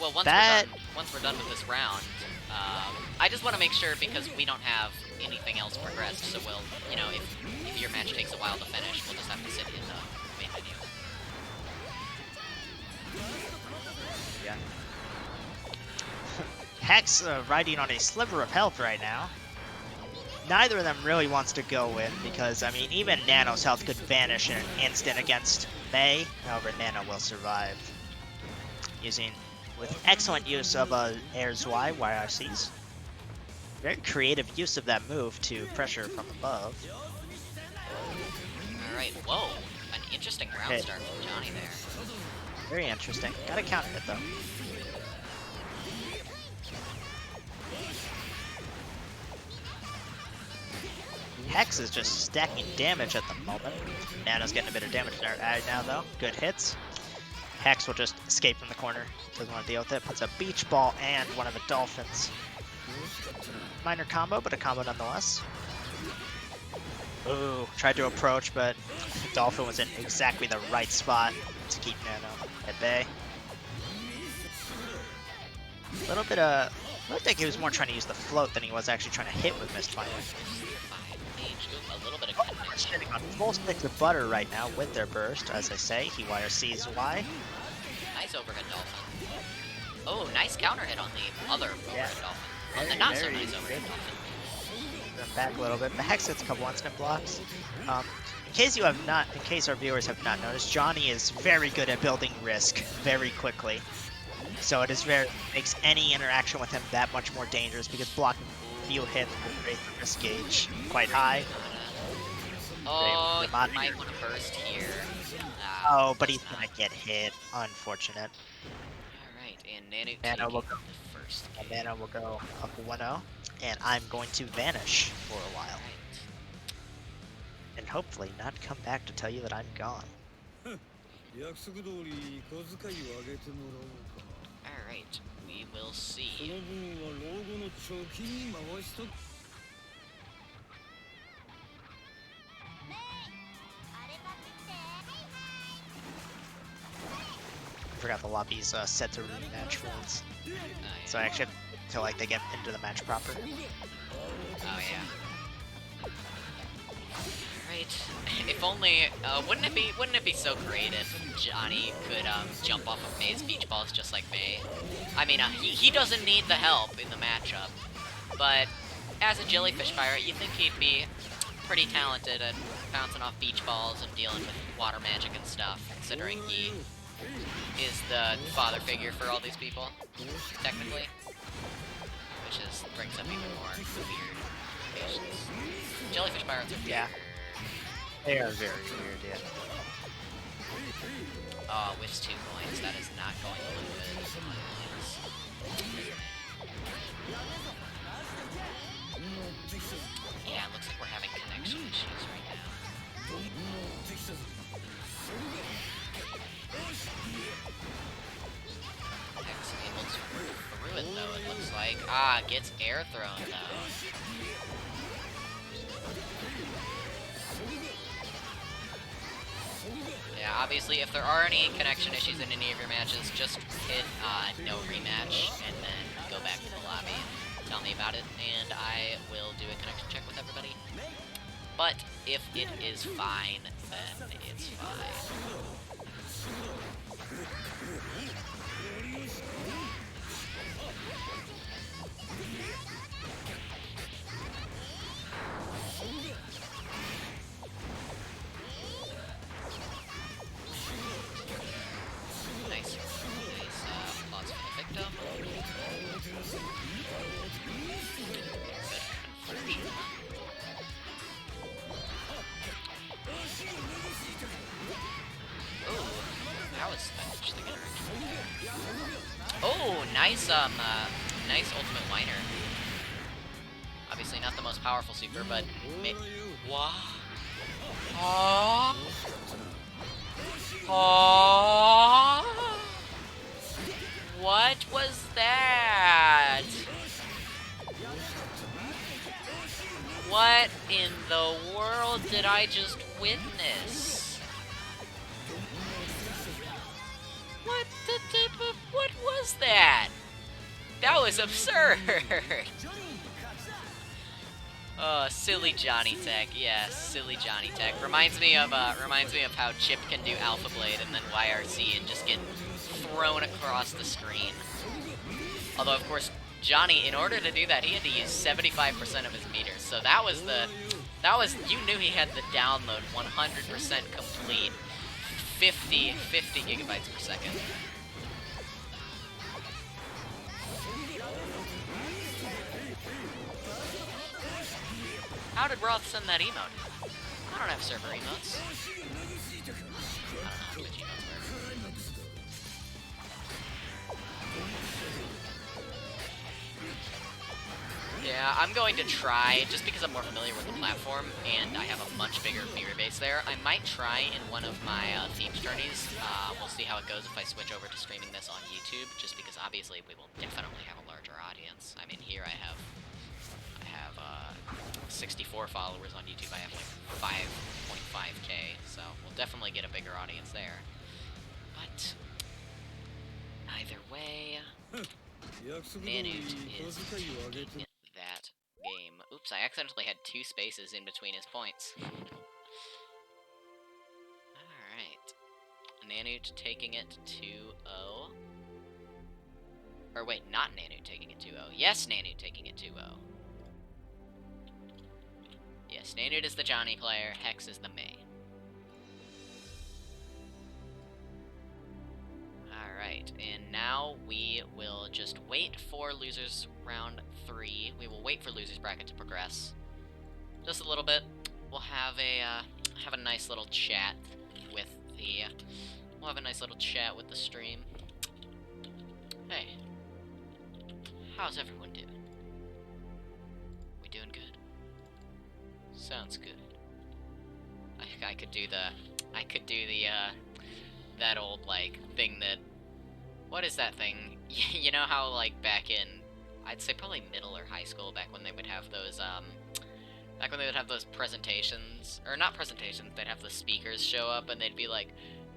Well, once we're done with this round, I just want to make sure, because we don't have anything else progressed, so we'll, you know, if your match takes a while to finish, we'll just have to sit in the main menu. Yeah. Hex riding on a sliver of health right now. Neither of them really wants to go in because, I mean, even Nano's health could vanish in an instant against Mei. However, Nano will survive. With excellent use of Air's Y, YRCs. Very creative use of that move to pressure from above. Alright, whoa. An interesting round start from Johnny there. Very interesting. Gotta counter it, though. Hex is just stacking damage at the moment. Nano's getting a bit of damage now, though. Good hits. Hex will just escape from the corner. Doesn't want to deal with it. Puts a beach ball and one of the dolphins. Minor combo, but a combo nonetheless. Ooh, tried to approach, but Dolphin was in exactly the right spot to keep Nano at bay. A little bit of... I think he was more trying to use the float than he was actually trying to hit with Mistfire. A little bit of sitting on full sticks of butter right now with their burst. As I say, he YRCs Y. Nice overhead Dolphin. Oh, nice counter hit on the other overhead Dolphin. On the not so nice overhead Dolphin. them back a little bit. Max hits a couple instant blocks. In case our viewers have not noticed, Johnny is very good at building risk very quickly. So it makes any interaction with him that much more dangerous because blocking a few hits will raise the risk gauge quite high. Oh, he might want to burst here. Oh, but he's gonna get hit. Unfortunate. Alright, and Nanute Nano will go the first and game. Nano will go up 1-0, and I'm going to vanish for a while. Right. And hopefully not come back to tell you that I'm gone. Alright, we will see. I forgot the lobby's set to rematch once. Yeah. So I actually have to wait until like they get into the match proper. Oh yeah. Alright. If only wouldn't it be so great if Johnny could jump off of May's beach balls just like May? I mean he doesn't need the help in the matchup, but as a jellyfish pirate you think he'd be pretty talented at bouncing off beach balls and dealing with water magic and stuff, considering he is the father figure for all these people, technically. Which brings up even more weird implications. Jellyfish pirates are weird. Yeah. They are very weird, yeah. Oh, whiffs 2 coins. That is not going to look good. Yeah, it looks like we're having connection issues right now. X able to work through it though, it looks like. Ah, gets air thrown though. Yeah, obviously if there are any connection issues in any of your matches, just hit no rematch and then go back to the lobby and tell me about it, and I will do a connection check with everybody. But if it is fine, then it's fine. Nice applause for the victim. Good conversion. Ooh, that was interesting interaction. Oh, nice nice ultimate whiner. Obviously not the most powerful super, but wow. Oh. Oh. What was that? What in the world did I just witness? What was that? That was absurd. Oh, silly Johnny Tech. Yes, silly Johnny Tech. Reminds me of how Chip can do Alpha Blade and then YRC and just get thrown across the screen. Although, of course, Johnny, in order to do that, he had to use 75% of his meters. So you knew he had the download 100% complete. 50 gigabytes per second. How did Roth send that emote? I don't have server emotes. I don't know how Twitch emotes work. Yeah, I'm going to try, just because I'm more familiar with the platform, and I have a much bigger viewer base there, I might try in one of my themed journeys. We'll see how it goes if I switch over to streaming this on YouTube, just because obviously we will definitely have a larger audience. I mean, here I have 64 followers on YouTube. I have like 5.5k, so we'll definitely get a bigger audience there. But either way, Nanute is taking that game. Oops, I accidentally had 2 spaces in between his points. Alright. Nanute taking it 2-0. Or wait, not Nanute taking it 2-0. Yes, Nanute taking it 2-0. Yes, Nanute is the Johnny player, Hex is the May. Alright, and now we will just wait for losers round 3. We will wait for losers bracket to progress. Just a little bit. We'll have a nice little chat with the stream. Hey. How's everyone doing? We doing good? Sounds good. I could do the that old, like, thing that... What is that thing? You know how, like, back in, I'd say probably middle or high school, back when they would have those, presentations, or not presentations, they'd have the speakers show up, and they'd be like,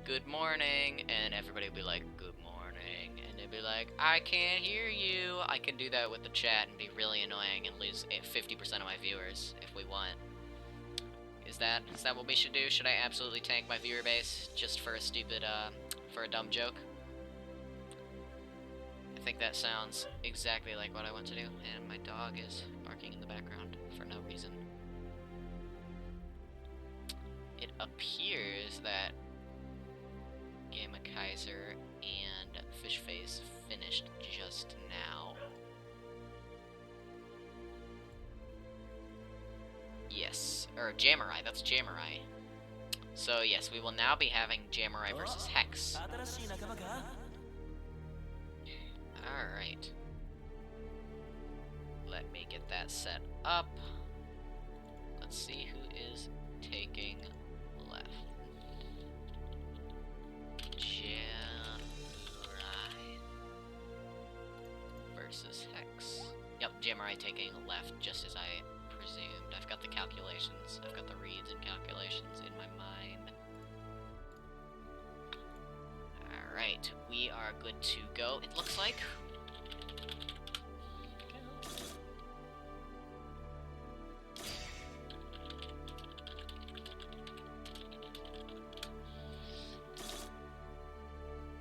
good morning, and everybody would be like, good morning, and they'd be like, I can't hear you. I can do that with the chat and be really annoying and lose 50% of my viewers if we want. Is that what we should do? Should I absolutely tank my viewer base just for a stupid, for a dumb joke? I think that sounds exactly like what I want to do, and my dog is barking in the background for no reason. It appears that Gamma Kaiser and Fishface finished just now. Yes, or Jamurai, that's Jamurai. So yes, we will now be having Jamurai versus Hex. Alright. Let me get that set up. Let's see who is taking left. Jamurai versus Hex. Yep, Jamurai taking left, just as I presumed. I've got the calculations. I've got the reads and calculations in my mind. Alright, we are good to go, it looks like.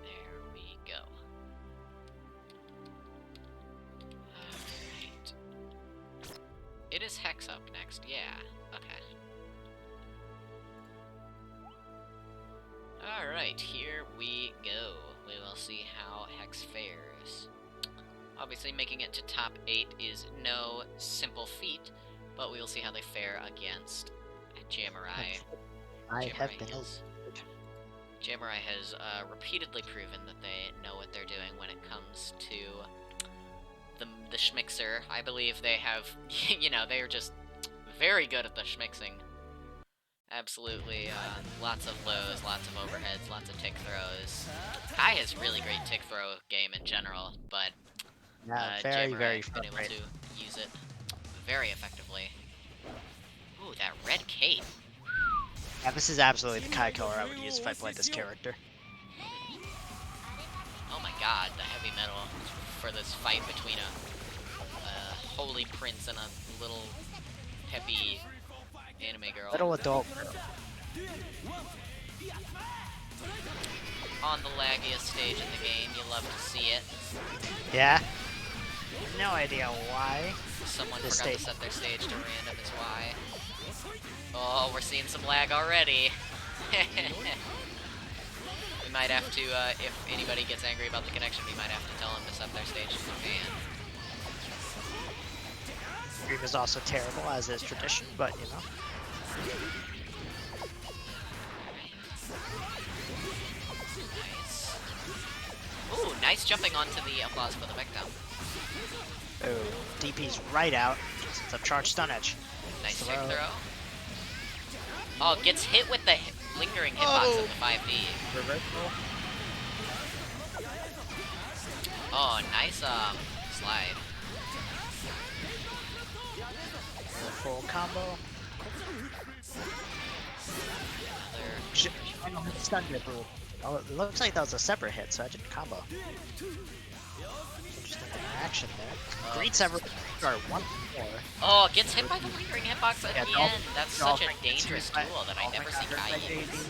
There we go. Alright. It is Hex up next, yeah. Okay. Alright, here we go. We will see how Hex fares. Obviously, making it to top 8 is no simple feat, but we will see how they fare against Jamurai. Jamurai has repeatedly proven that they know what they're doing when it comes to the schmixer. I believe they have, you know, they are just very good at the schmixing. Absolutely, lots of lows, lots of overheads, lots of tick throws. Kai has really great tick throw game in general, but Jamurai has been able to use it very effectively. Ooh, that red cape. Yeah, this is absolutely the Kai color I would use if I played this character. Oh my god, the heavy metal for this fight between a holy prince and a little peppy anime girl. Little adult girl. On the laggiest stage in the game, you love to see it. Yeah. No idea why. Someone forgot to set their stage to random is why. Oh, we're seeing some lag already. We might have to, if anybody gets angry about the connection, we might have to tell them to set their stage to command. Stream is also terrible, as is tradition, but you know. Nice. Ooh, nice jumping onto the applause for the victim. Oh, DP's right out. It's a charged stun edge. Nice tick throw. Oh, gets hit with the lingering hitbox of the 5D. Reversal. Oh, nice slide. Full combo. Stun grip. Oh, it looks like that was a separate hit, so I didn't combo. Interesting interaction there. Greets ever are 1-4. Oh, gets hit by the lingering hitbox at the end. That's such a dangerous tool that I never see Kai use.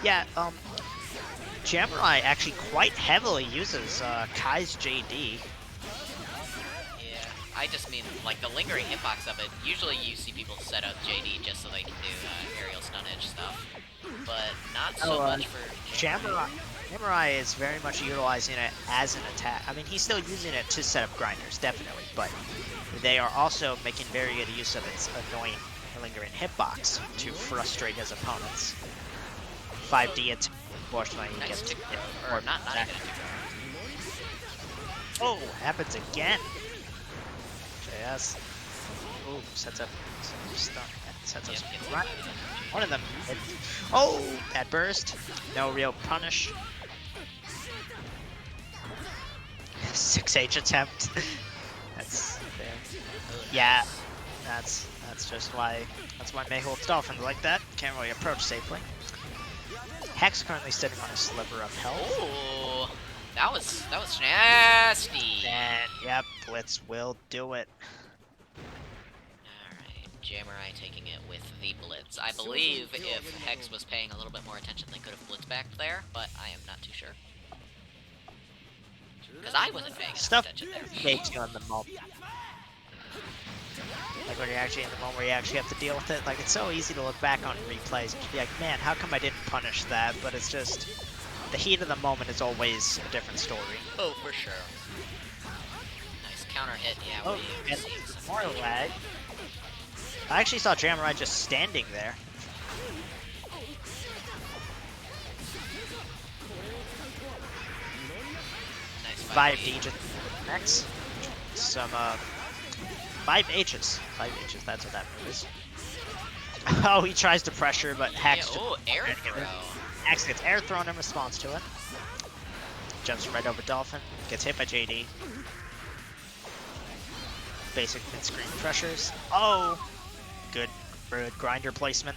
Yeah, Jamurai actually quite heavily uses Kai's JD. Yeah. I just mean, like, the lingering hitbox of it. Usually you see people set up JD just so they can do aerial stun edge stuff. But not so much for Jamurai. Jamurai is very much utilizing it as an attack. I mean, he's still using it to set up grinders, definitely, but they are also making very good use of its annoying lingering hitbox to frustrate his opponents. 5D attack, unfortunately, he nice gets tick throw, or not even a tick throw. Oh, happens again. JS. Ooh, sets up some stuff. Sets up some right. One of them. Oh, that burst. No real punish. 6H attempt. That's fair. Yeah, that's just why May holds dolphins like that. Can't really approach safely. Hex currently sitting on a sliver of health. Ooh, that was nasty. And yep, Blitz will do it. Alright, Jamurai taking it with the Blitz. I believe if Hex was paying a little bit more attention, they could have blitzed back there, but I am not too sure. Because I wasn't paying enough attention there. Makes you on the moment. Like when you're actually in the moment where you actually have to deal with it. Like, it's so easy to look back on replays and be like, man, how come I didn't punish that? But it's just, the heat of the moment is always a different story. Oh, for sure. Nice counter hit, yeah. Oh, and more lag. I actually saw Jamurai just standing there. Nice 5D just next. Some 5 H's. 5 H's, that's what that move is. Oh, he tries to pressure, but Hex. Yeah, oh, air throw. Hex gets air thrown in response to it. Jumps right over Dolphin. Gets hit by JD. Basic mid-screen pressures. Oh! Good grinder placement.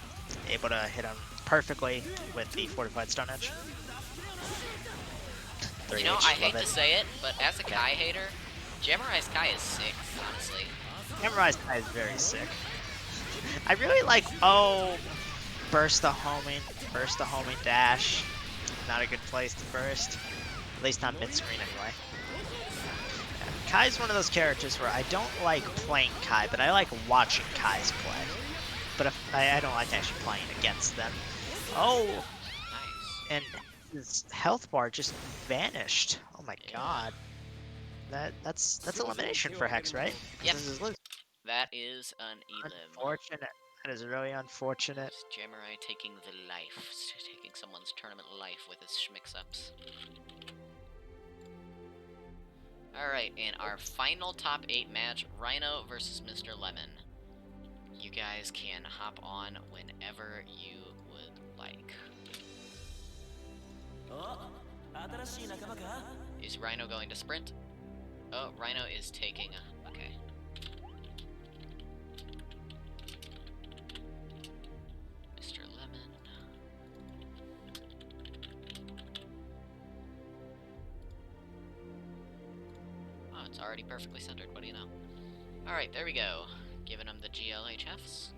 Able to hit him perfectly with the fortified stun edge. You know, I hate to say it, but as a Kai hater, Jamurai's Kai is sick, honestly. Jamurai's Kai is very sick. I really like, burst the homing dash. Not a good place to burst. At least not mid-screen anyway. Yeah, Kai's one of those characters where I don't like playing Kai, but I like watching Kai's play. But if, I don't like actually playing against them. Oh! Nice. And his health bar just vanished. Oh my god. That's elimination for Hex, right? Yep. This is That is an elim. Unfortunate. That is really unfortunate. Jamurai taking the life, taking someone's tournament life with his schmix-ups. Alright, in our final top 8 match, Rhino versus Mr. Lemon. You guys can hop on whenever you would like. Is Rhino going to sprint? Oh, Rhino is taking a... okay. Mr. Lemon. Oh, it's already perfectly centered. What do you know? Alright, there we go. Giving him the GLHFs.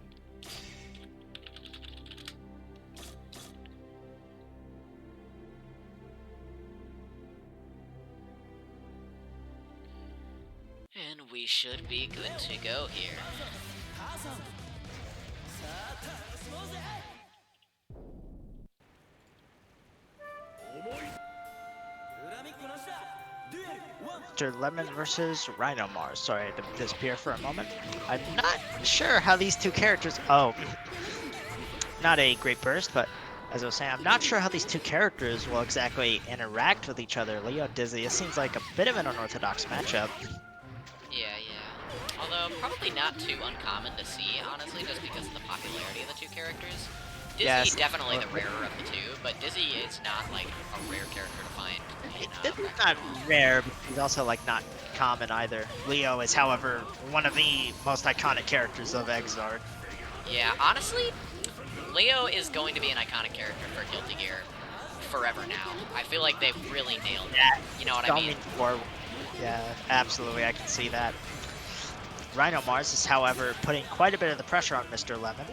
And we should be good to go here. Mr. Lemon versus Rhino Mars. Sorry, I had to disappear for a moment. I'm not sure how these two characters... Oh, not a great burst, but as I was saying, I'm not sure how these two characters will exactly interact with each other. Leo Dizzy, it seems like a bit of an unorthodox matchup. Yeah. Although, probably not too uncommon to see, honestly, just because of the popularity of the two characters. Dizzy, definitely the rarer of the two, but Dizzy is not, like, a rare character to find. Dizzy's not rare, but he's also, like, not common either. Leo is, however, one of the most iconic characters of Exard. Yeah, honestly, Leo is going to be an iconic character for Guilty Gear forever now. I feel like they've really nailed it. You know what I mean? Yeah, absolutely, I can see that. Rhino Mars is, however, putting quite a bit of the pressure on Mr. Lemon.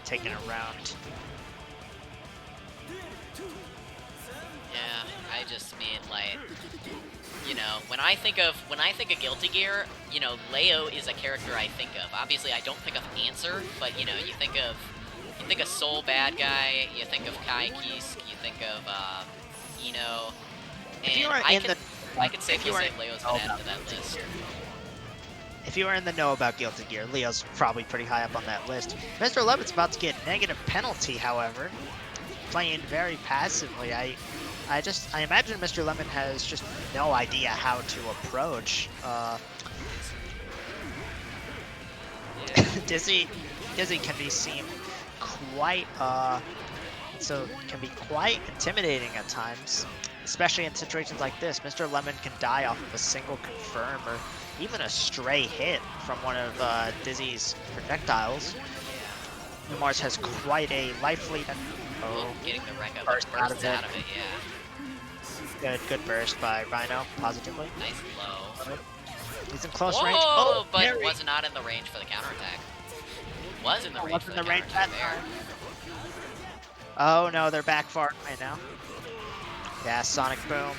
Taking a round. Yeah, I just mean like, you know, when I think of Guilty Gear, you know, Leo is a character I think of. Obviously, I don't think of Answer, but you know, you think of Soul Bad Guy, you think of Kai Kisk, you think of Eno, If you and are in the I could safely say Leo's been added to that list. If you are in the know about Guilty Gear, Leo's probably pretty high up on that list. Mr. Levin's about to get negative penalty, however, playing very passively. I imagine Mr. Lemon has just no idea how to approach. Dizzy can be seen quite can be quite intimidating at times, especially in situations like this. Mr. Lemon can die off of a single confirm or even a stray hit from one of Dizzy's projectiles. Mars has quite a life lead. Oh, getting the wreck up, burst out of it. Yeah. Good burst by Rhino, positively. Nice low. He's in close Whoa, range. Oh, but parry. was not in the range for the counterattack. Was in the range Wasn't for the range counterattack that there. Oh no, they're back far right now. Yeah, Sonic Boom.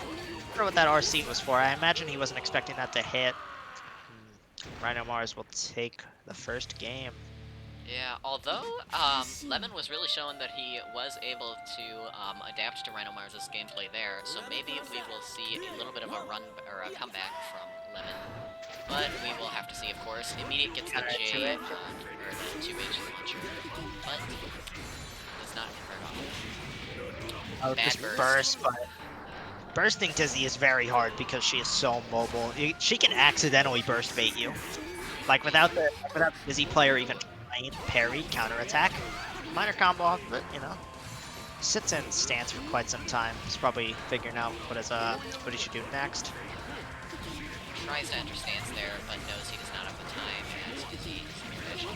I don't know what that RC was for. I imagine he wasn't expecting that to hit. Rhino Mars will take the first game. Yeah, although Lemon was really showing that he was able to adapt to Rhino Mars' gameplay there, so maybe we will see a little bit of a run or a comeback from Lemon. But we will have to see, of course. Immediate gets the J, or the 2H launcher, but does not convert off. Oh, Bad burst, but bursting Dizzy is very hard because she is so mobile. She can accidentally burst bait you. Like without the Dizzy player even trying to parry, counterattack. Minor combo off of it, you know. Sits in stance for quite some time. He's probably figuring out what he should do next. Tries to enter stance there, but knows he does not have the time as Dizzy is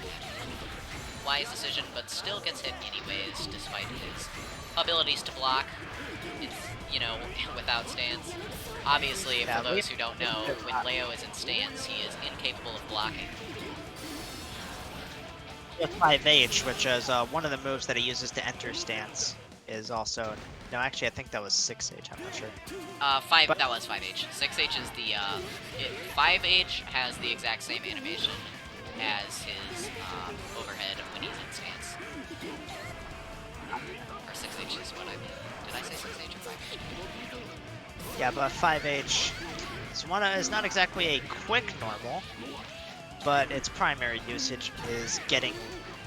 wise decision, but still gets hit anyways, despite his abilities to block. It's, you know, without stance. Obviously, for those who don't know, when Leo is in stance, he is incapable of blocking. With 5H, which is one of the moves that he uses to enter stance, is also... No, actually, I think that was 6H, I'm not sure. That was 5H. 6H is the, 5H has the exact same animation as his, overhead when he's in stance. Or 6H is what I mean. Did I say 6H or 5H? Yeah, but 5H is not exactly a quick normal, but its primary usage is getting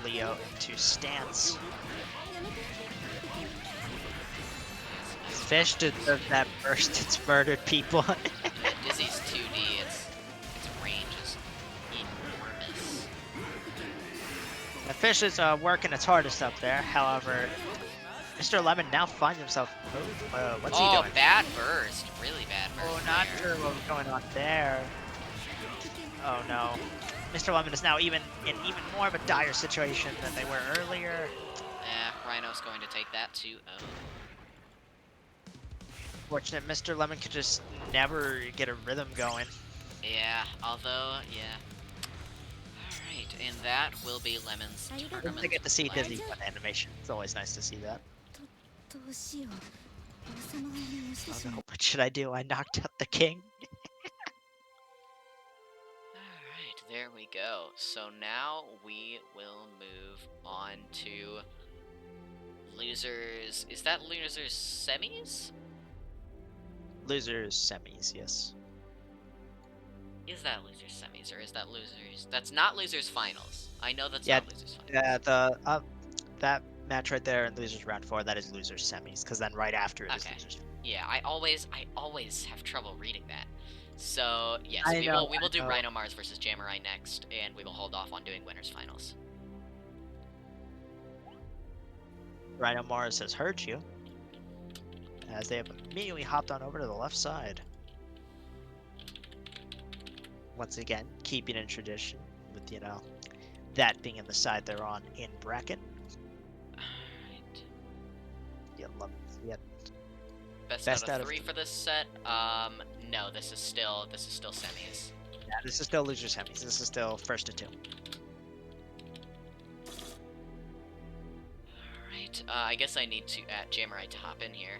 Leo into stance. Fish deserves that burst. It's murdered people. Yeah, Dizzy's 2D. Its range is enormous. The Fish is working its hardest up there. However, Mr. Lemon now finds himself. What's he doing? Oh, bad burst. Really bad burst. Oh, not sure what was going on there. Oh no. Mr. Lemon is now in even more of a dire situation than they were earlier. Rhino's going to take that 2-0. Fortunate Mr. Lemon could just never get a rhythm going. Yeah, although, yeah. Alright, and that will be Lemon's tournament. I get to see Dizzy on animation. It's always nice to see that. Oh no, what should I do? I knocked out the king. Alright, there we go. So now we will move on to losers. Is that losers semis? Losers semis, yes. Is that losers semis, or is that losers? That's not losers finals. I know that's not losers finals. Yeah, that match right there in losers round 4, that is losers semis, because then right after it is losers. Yeah, I always have trouble reading that. So yes, we will do Rhino Mars versus Jamurai next, and we will hold off on doing winners finals. Rhino Mars has heard you, as they have immediately hopped on over to the left side. Once again, keeping in tradition with, you know, that being in the side they're on in bracket. Alright. Yeah, Best out of 3 for this set? No, this is still semis. Yeah, this is still loser semis. This is still first to 2. I guess I need to add Jamurai to hop in here.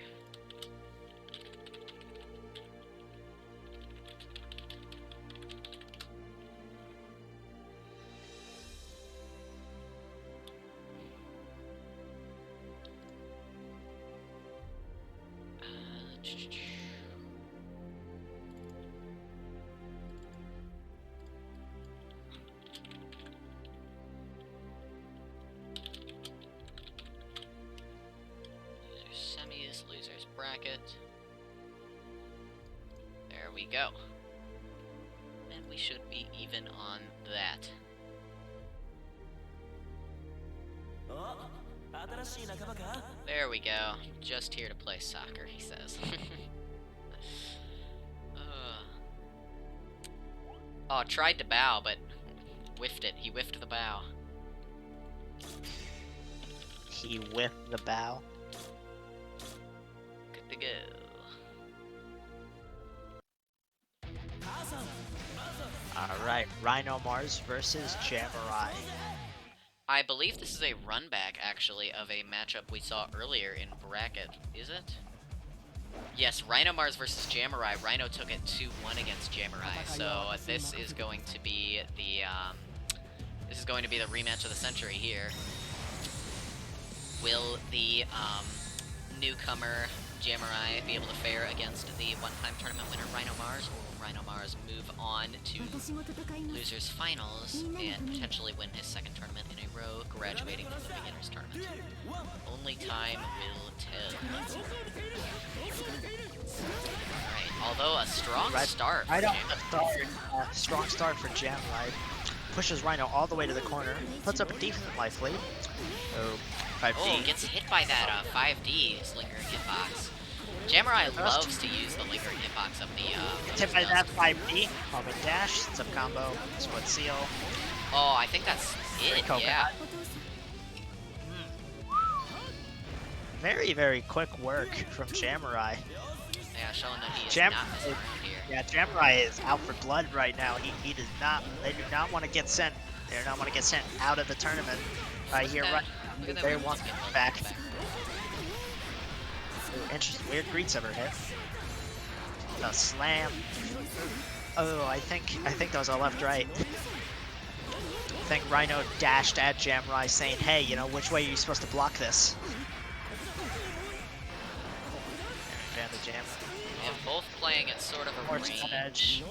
Semis, losers bracket. There we go. And we should be even on that. There we go. Just here to play soccer, he says. Oh, tried to bow, but whiffed it. He whiffed the bow. He whiffed the bow. Good to go. Alright, Rhino Mars versus Jamurai. I believe this is a run back, actually, of a matchup we saw earlier in bracket. Is it? Yes, Rhino Mars versus Jamurai. Rhino took it 2-1 against Jamurai, so this is going to be the rematch of the century here. Will the newcomer Jamurai be able to fare against the one-time tournament winner Rhino Mars, or will Rhino Mars move on to losers finals and potentially win his second tournament in a row, graduating from the beginners tournament? Only time will tell. Alright, although a strong start for Jamurai. Strong start for Jamurai. Pushes Rhino all the way to the corner, puts up a decent life lead. Oh, 5D. Oh, gets hit by that 5D, his lingering hitbox. Jamurai loves to use the lingering hitbox of the gets hit by that 5D. Homing dash, sets up combo, split seal. Oh, I think that's it, yeah. Very, very quick work from Jamurai. Yeah, showing that he is not messing around here. Yeah, Jamurai is out for blood right now. He does not. They do not want to get sent. They do not want to get sent out of the tournament. Right here, right. They want to get back. Ooh, interesting. Weird greets ever hit. The slam. Oh, I think that was a left-right. I think Rhino dashed at Jamurai saying, "Hey, you know, which way are you supposed to block this?" And the jam. And both playing at sort of a Or range. stun edge.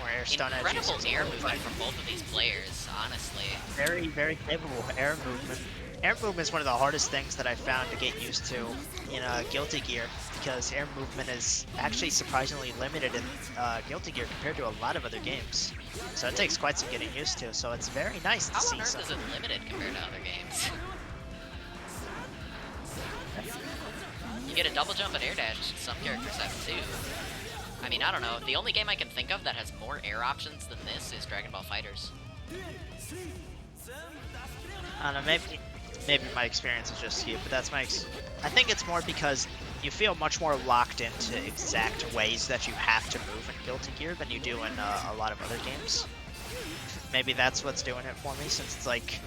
Or air stun edge. Incredible air movement from both of these players, honestly. Very, very capable air movement. Air movement is one of the hardest things that I found to get used to in Guilty Gear, because air movement is actually surprisingly limited in Guilty Gear compared to a lot of other games. So it takes quite some getting used to, so it's very nice to see. How on earth is it limited compared to other games? You get a double jump and air dash, some characters have too. I mean, I don't know. The only game I can think of that has more air options than this is Dragon Ball FighterZ. I don't know, maybe my experience is just skewed, but that's my I think it's more because you feel much more locked into exact ways that you have to move in Guilty Gear than you do in a lot of other games. Maybe that's what's doing it for me, since it's like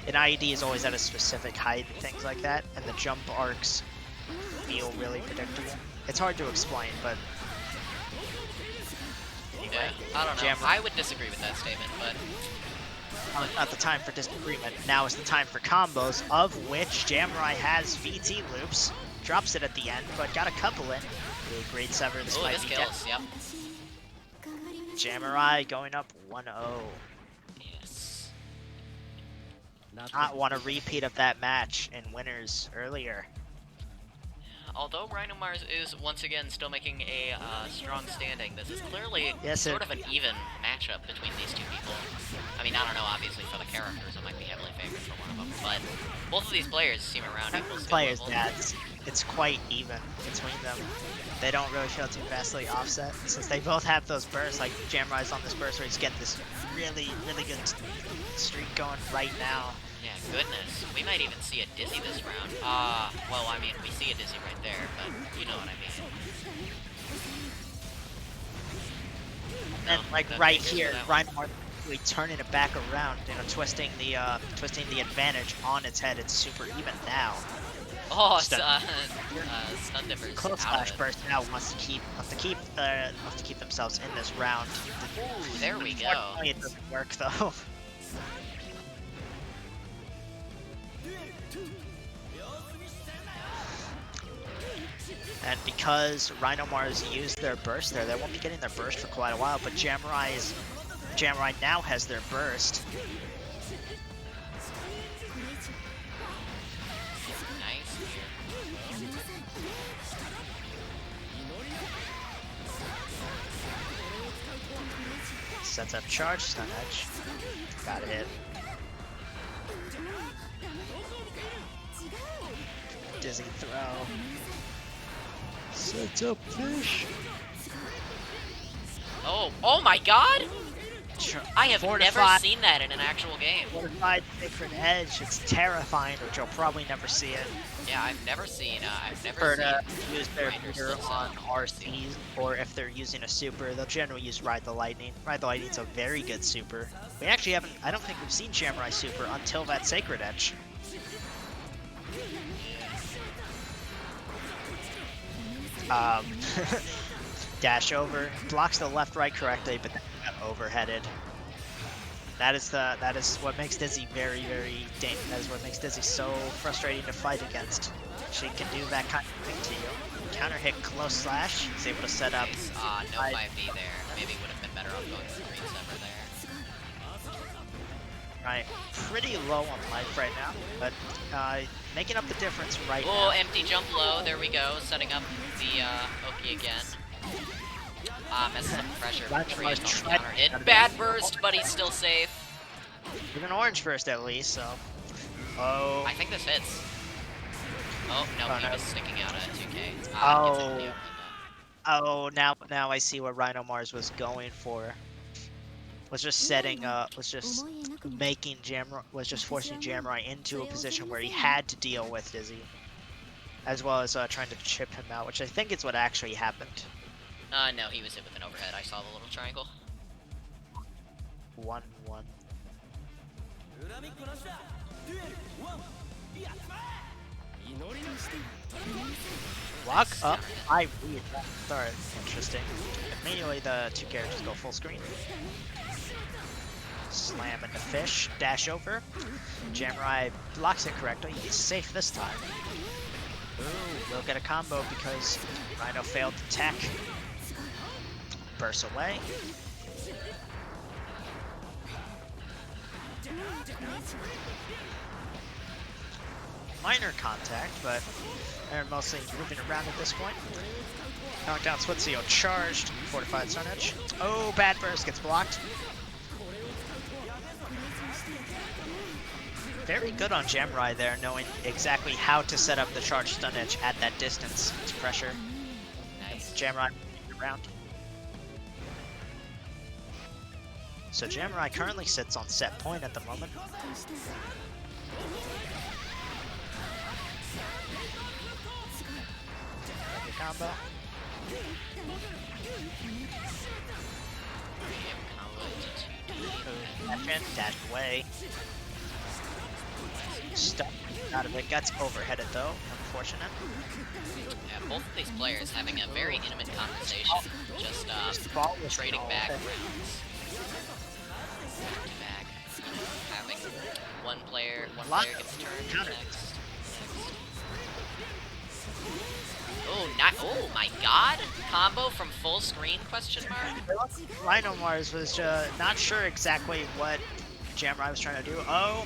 an IED is always at a specific height and things like that, and the jump arcs feel really predictable. It's hard to explain, but anyway. Yeah, I don't know. I would disagree with that statement, but now is not the time for disagreement. Now is the time for combos, of which Jamurai has VT loops. Drops it at the end, but got a couple in. Really great sever. This might be kills, yep. Jamurai going up 1-0. Yes. Not want a repeat of that match in winners earlier. Although Rhino Mars is once again still making a strong standing, this is clearly sort of an even matchup between these two people. I mean, I don't know, obviously for the characters it might be heavily favored for one of them, but both of these players seem around equal skill level. It's quite even between them. They don't really feel too vastly offset, since they both have those bursts. Like Jamurai's on this burst where he's getting this really, really good streak going right now. Yeah, goodness. We might even see a Dizzy this round. Well, I mean, we see a Dizzy right there, but you know what I mean. And like right here, Rhino really turning it back around, you know, twisting the advantage on its head. It's super even now. Oh, Stun. stun dippers Close out slash of it. burst now wants to keep themselves in this round. Ooh, there we go. Unfortunately, it doesn't work though. And because Rhino Mars used their burst there, they won't be getting their burst for quite a while. But Jamurai now has their burst. Nice here. Sets up charge, stun edge. Got hit. Dizzy throw. Sets up fish. Oh my god! I have never seen that in an actual game. Fortified Sacred Edge. It's terrifying, which you'll probably never see it. Yeah, I've never seen Use their grinders meter still on sell. RCs, or if they're using a super, they'll generally use Ride the Lightning. Ride the Lightning's a very good super. We actually haven't, I don't think we've seen Jamurai super until that Sacred Edge. Dash over, blocks the left-right correctly, but then got overheaded. That is what makes Dizzy very, very dangerous. That is what makes Dizzy so frustrating to fight against. She can do that kind of thing to you. Counter hit close slash. He's able to set up. No 5D there. Maybe would have been better off going for green sever there. Right, pretty low on life right now, but making up the difference right now. Oh, empty jump low. There we go. Setting up the Oki again. Messes up the pressure. Counter hit. Bad burst, but he's still safe. With an orange burst at least, so. Oh. I think this hits. Oh, no, he was sticking out at 2K. Oh. Oh, now I see what Rhino Mars was going for. Was just setting up, was just forcing Jamurai into a position where he had to deal with Dizzy. As well as trying to chip him out, which I think is what actually happened. No, he was hit with an overhead. I saw the little triangle. 1-1. Walk up, I read that start. Interesting. Immediately the two characters go full screen. Slam into fish, dash over. Jamurai blocks it correctly. He's safe this time. Ooh, we'll get a combo because Rhino failed to tech. Bursts away. Minor contact, but they're mostly moving around at this point. Knockdown Switzio charged. Fortified Sun Edge. Oh, bad burst gets blocked. Very good on Jamurai there, knowing exactly how to set up the charged stun edge at that distance. It's pressure. Nice. Jamurai around. So Jamurai currently sits on set point at the moment. Combo. Dash away. Stuck out of it. Gets overheaded though. Unfortunate. Yeah, both of these players having a very intimate conversation. Just trading back rounds. Back. Having one player gets turned next. Oh my god! Combo from full screen, question mark? Rhino Mars was not sure exactly what Jamurai was trying to do. Oh!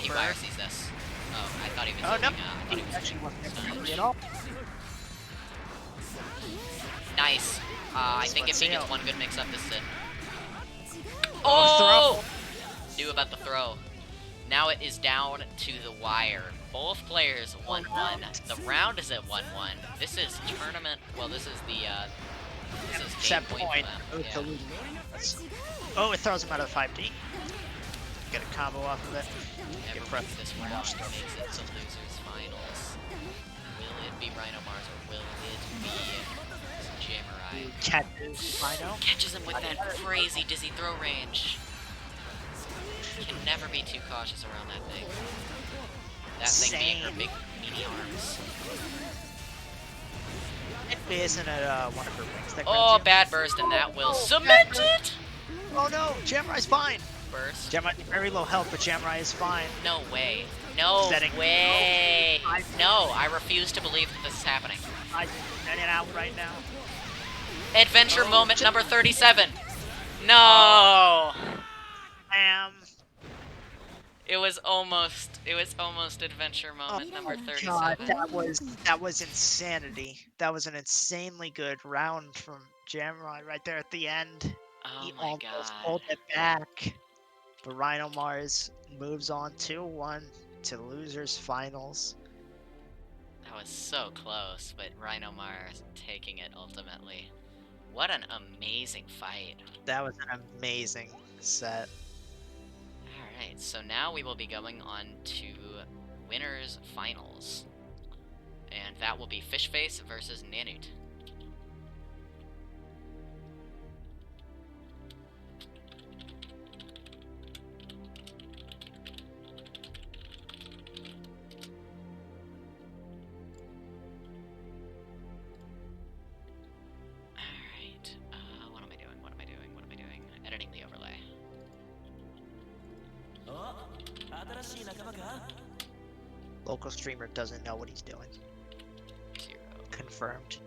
He wire sees this. Oh, I thought he was no. He actually wasn't at all. Nice. I think if he gets one good mix up, this is it. Oh! Knew about the throw. Now it is down to the wire. Both players 1-1. The round is at 1-1. This is tournament. Well, this is the this is game point for them. Yeah. Oh, it throws him out of the 5D. Get a combo off of it. Never this round makes it to losers finals. Will it be Rhino Mars or will it be Jamurai? Catches Rhino. Catches him with that crazy dizzy throw range. Can never be too cautious around that thing. That thing being her big meaty arms. Isn't it one of her wings that Oh, grabs you? bad burst, and that will cement it! Oh no, Jamurai's fine. Burst. Jamurai very low health, but Jamurai is fine. No way. No Setting. way. Oh, No, I refuse to believe that this is happening. I'm setting it out right now. Adventure moment number 37. No. It was almost adventure moment number 37. God, that was insanity. That was an insanely good round from Jamurai right there at the end. Oh He my almost god. pulled it back. But Rhino Mars moves on 2-1 to losers finals. That was so close, but Rhino Mars taking it ultimately. What an amazing fight. That was an amazing set. Alright, so now we will be going on to winners finals. And that will be Fishface versus Nanute. Alright, what am I doing? Editing the overlay. Local streamer doesn't know what he's doing. 0. Confirmed.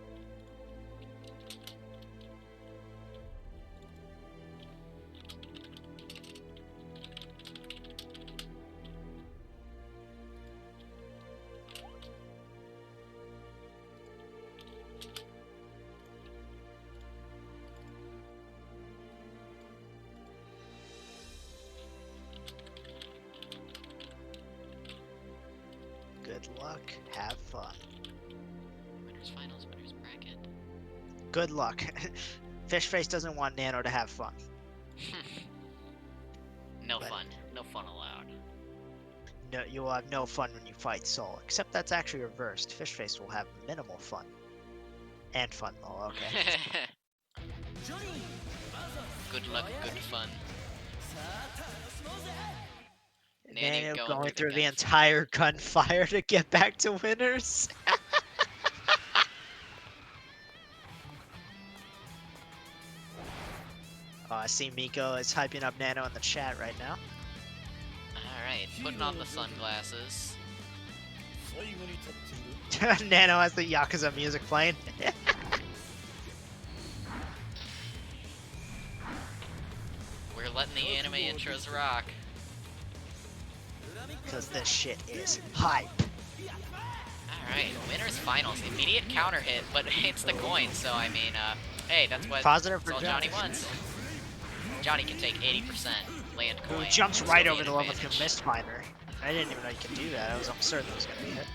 Good luck. Have fun. Winners finals, winners bracket. Good luck. Fishface doesn't want Nano to have fun. No fun. No fun allowed. No, you will have no fun when you fight Soul. Except that's actually reversed. Fishface will have minimal fun. And fun. Oh, okay. Good luck, good fun. Nano going through the entire gunfire to get back to winners. Oh, I see Miko is hyping up Nano in the chat right now. Alright, putting on the sunglasses. Nano has the Yakuza music playing. We're letting the anime intros rock. Because this shit is hype. Alright, winners finals. Immediate counter hit, but it's the coin, so I mean, hey, that's what Positive that's for all Johnny wants. Johnny can take 80% land coin. Who jumps right over the level advantage. to Mistfinder. I didn't even know you could do that. I was almost certain it was gonna hit.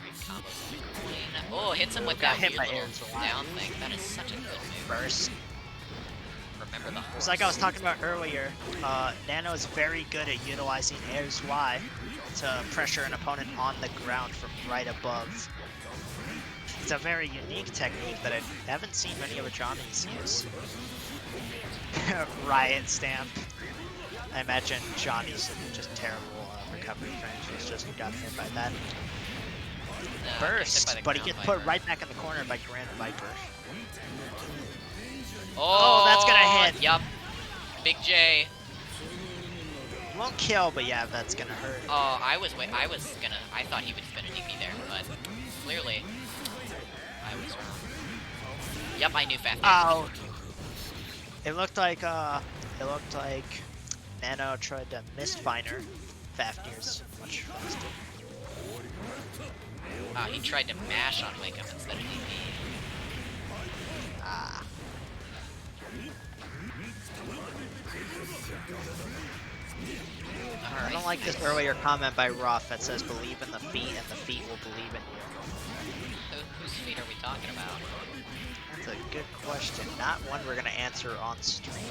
Great combos on the coin. Oh, hits him with Got that hit weird by little Air's Eye. down thing. That is such a good move. Burst. Remember the horse. It's like I was talking about earlier, Nano is very good at utilizing Air's Y to pressure an opponent on the ground from right above. It's a very unique technique that I haven't seen many other Johnnies use. Riot Stamp. I imagine Johnny's just terrible recovery frames. He's just got hit by that. Burst, but he gets put right back in the corner by Grand Viper. Oh, that's gonna hit. Yup. Big J. Won't kill, but yeah, that's gonna hurt. Oh, I thought he was gonna DP there, but clearly I was wrong. Yep, I knew fast. Oh. It looked like Nano tried to Mistfinder Fafnir's much faster. He tried to mash on Wake Up instead of DP. Ah. I don't like this earlier comment by Ruff that says believe in the feet and the feet will believe in you. Whose feet are we talking about? That's a good question. Not one we're gonna answer on stream.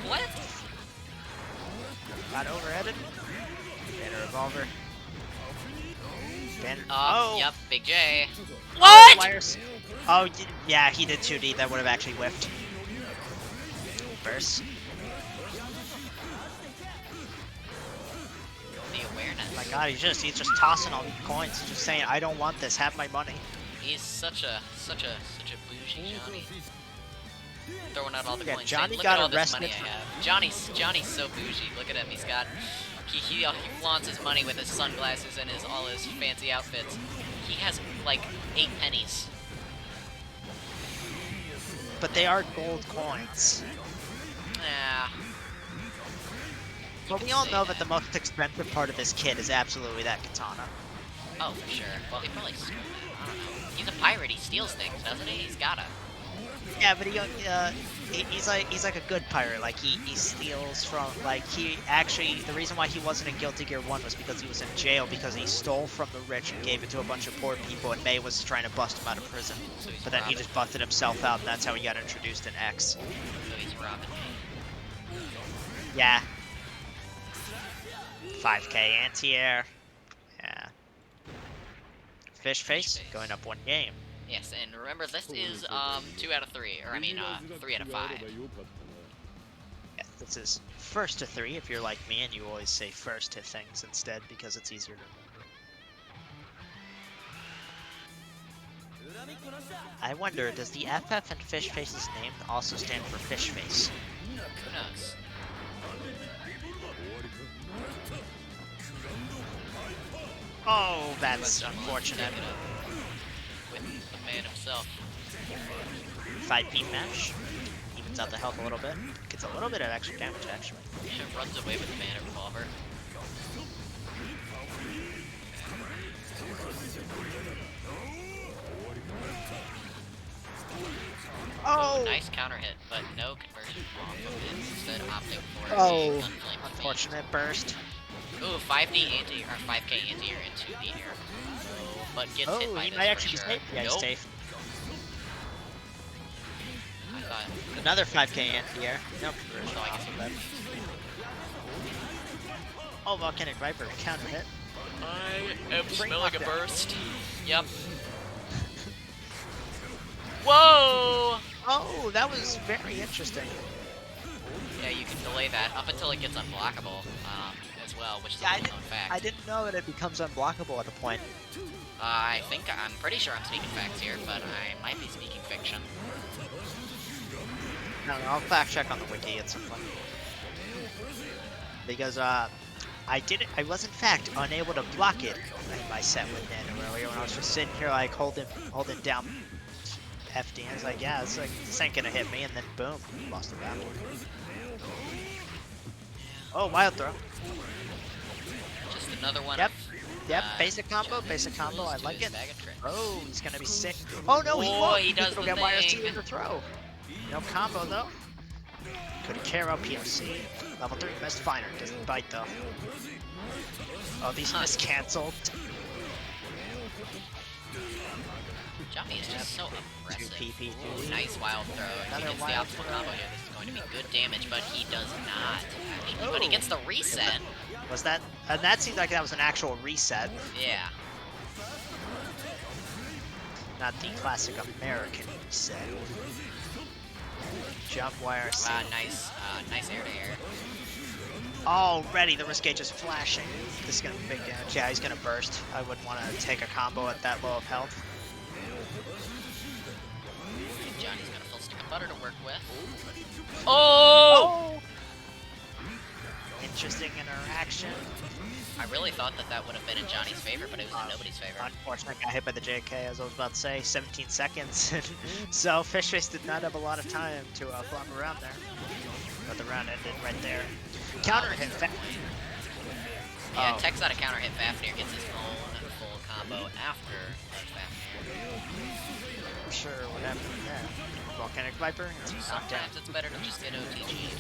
What? Got overheaded. Banner revolver. Banner. Yep, Big J. What? What? Oh, yeah, he did 2D. That would have actually whiffed. Burst. The awareness. My God, he's just tossing all these coins, just saying, "I don't want this. Have my money." He's such a bougie Johnny. Throwing out all the coins. Johnny saying, Look got at all this arrested money I have. Johnny's so bougie. Look at him. He's got he flaunts his money with his sunglasses and all his fancy outfits. He has like 8 pennies. But they are gold coins. Yeah. But we all know that the most expensive part of this kit is absolutely that katana. Oh, for sure. Well, he probably stole it. I don't know. He's a pirate. He steals things, doesn't he? He's gotta. Yeah, but he's like a good pirate. Like he steals from he actually the reason why he wasn't in Guilty Gear 1 was because he was in jail because he stole from the rich and gave it to a bunch of poor people, and May was trying to bust him out of prison. So but then he just busted himself out, and that's how he got introduced in X. So he's robbing me. Yeah. 5K anti-air. Yeah. Fish face going up 1 game. Yes, and remember this is 2 out of 3, or I mean 3 out of 5. Yeah, this is first to 3 if you're like me and you always say first to things instead because it's easier to remember. I wonder, does the FF in Fish Face's name also stand for fish face? Who knows? Oh, that's unfortunate. With the man himself. 5-beat match. Evens out the health a little bit. Gets a little bit of extra damage, actually. Runs away with the man revolver. Oh! Nice counter hit, but no conversion off of it. Instead opting for Oh, a gunflame unfortunate burst. Ooh, 5D anti or 5K anti-air into the air. Oh, but gets hit by he this might for actually sure. be safe. Yeah, he's Nope. safe. I thought. Another 5K anti-air. Nope. So I guess he left. Oh, Volcanic Viper counter hit. I am smelling a knockdown. burst. Yep. Whoa! Oh, that was very interesting. Yeah, you can delay that up until it gets unblockable as well, which is a little known fact. I didn't know that it becomes unblockable at a point. I'm pretty sure I'm speaking facts here, but I might be speaking fiction. No, I'll fact check on the wiki at some point. Because I was in fact unable to block it in my set with Nano earlier when I was just sitting here like holding down FD, and I was like, yeah, it's like this ain't gonna hit me, and then boom, lost the battle. Oh, wild throw. Just another one. Yep. Of, Yep, basic combo, I like it. Bag of tricks. Oh, he's gonna be sick. Oh no, he won't. He does He'll the get YRC thing. in the throw. No combo though. Could Caro POC. Level 3 missed finer, doesn't bite though. Oh, these missed canceled. Johnny is just so aggressive. 2PP. Ooh, nice wild throw. If he Another gets the wild optimal throw. combo here, this is going to be good damage, but he does not. Actually, but he gets the reset. Was that? And that seemed like that was an actual reset, Yeah. not the classic American reset. Jump YRC. Nice air to air. Already the risk gauge is flashing. This is gonna be big damage. Yeah, he's gonna burst. I wouldn't want to take a combo at that low of health. And Johnny's got a full stick of butter to work with. Oh! Interesting interaction. I really thought that would have been in Johnny's favor, but it was in nobody's favor. Unfortunately, got hit by the JK, as I was about to say, 17 seconds. So Fishface did not have a lot of time to flop around there. But the round ended right there. Counter hit. Yeah, Tech's out of counter hit. Fafnir gets his own full combo after Fafnir. Sure, what happened there? Volcanic Viper. Sometimes it's better to just get OTG'd.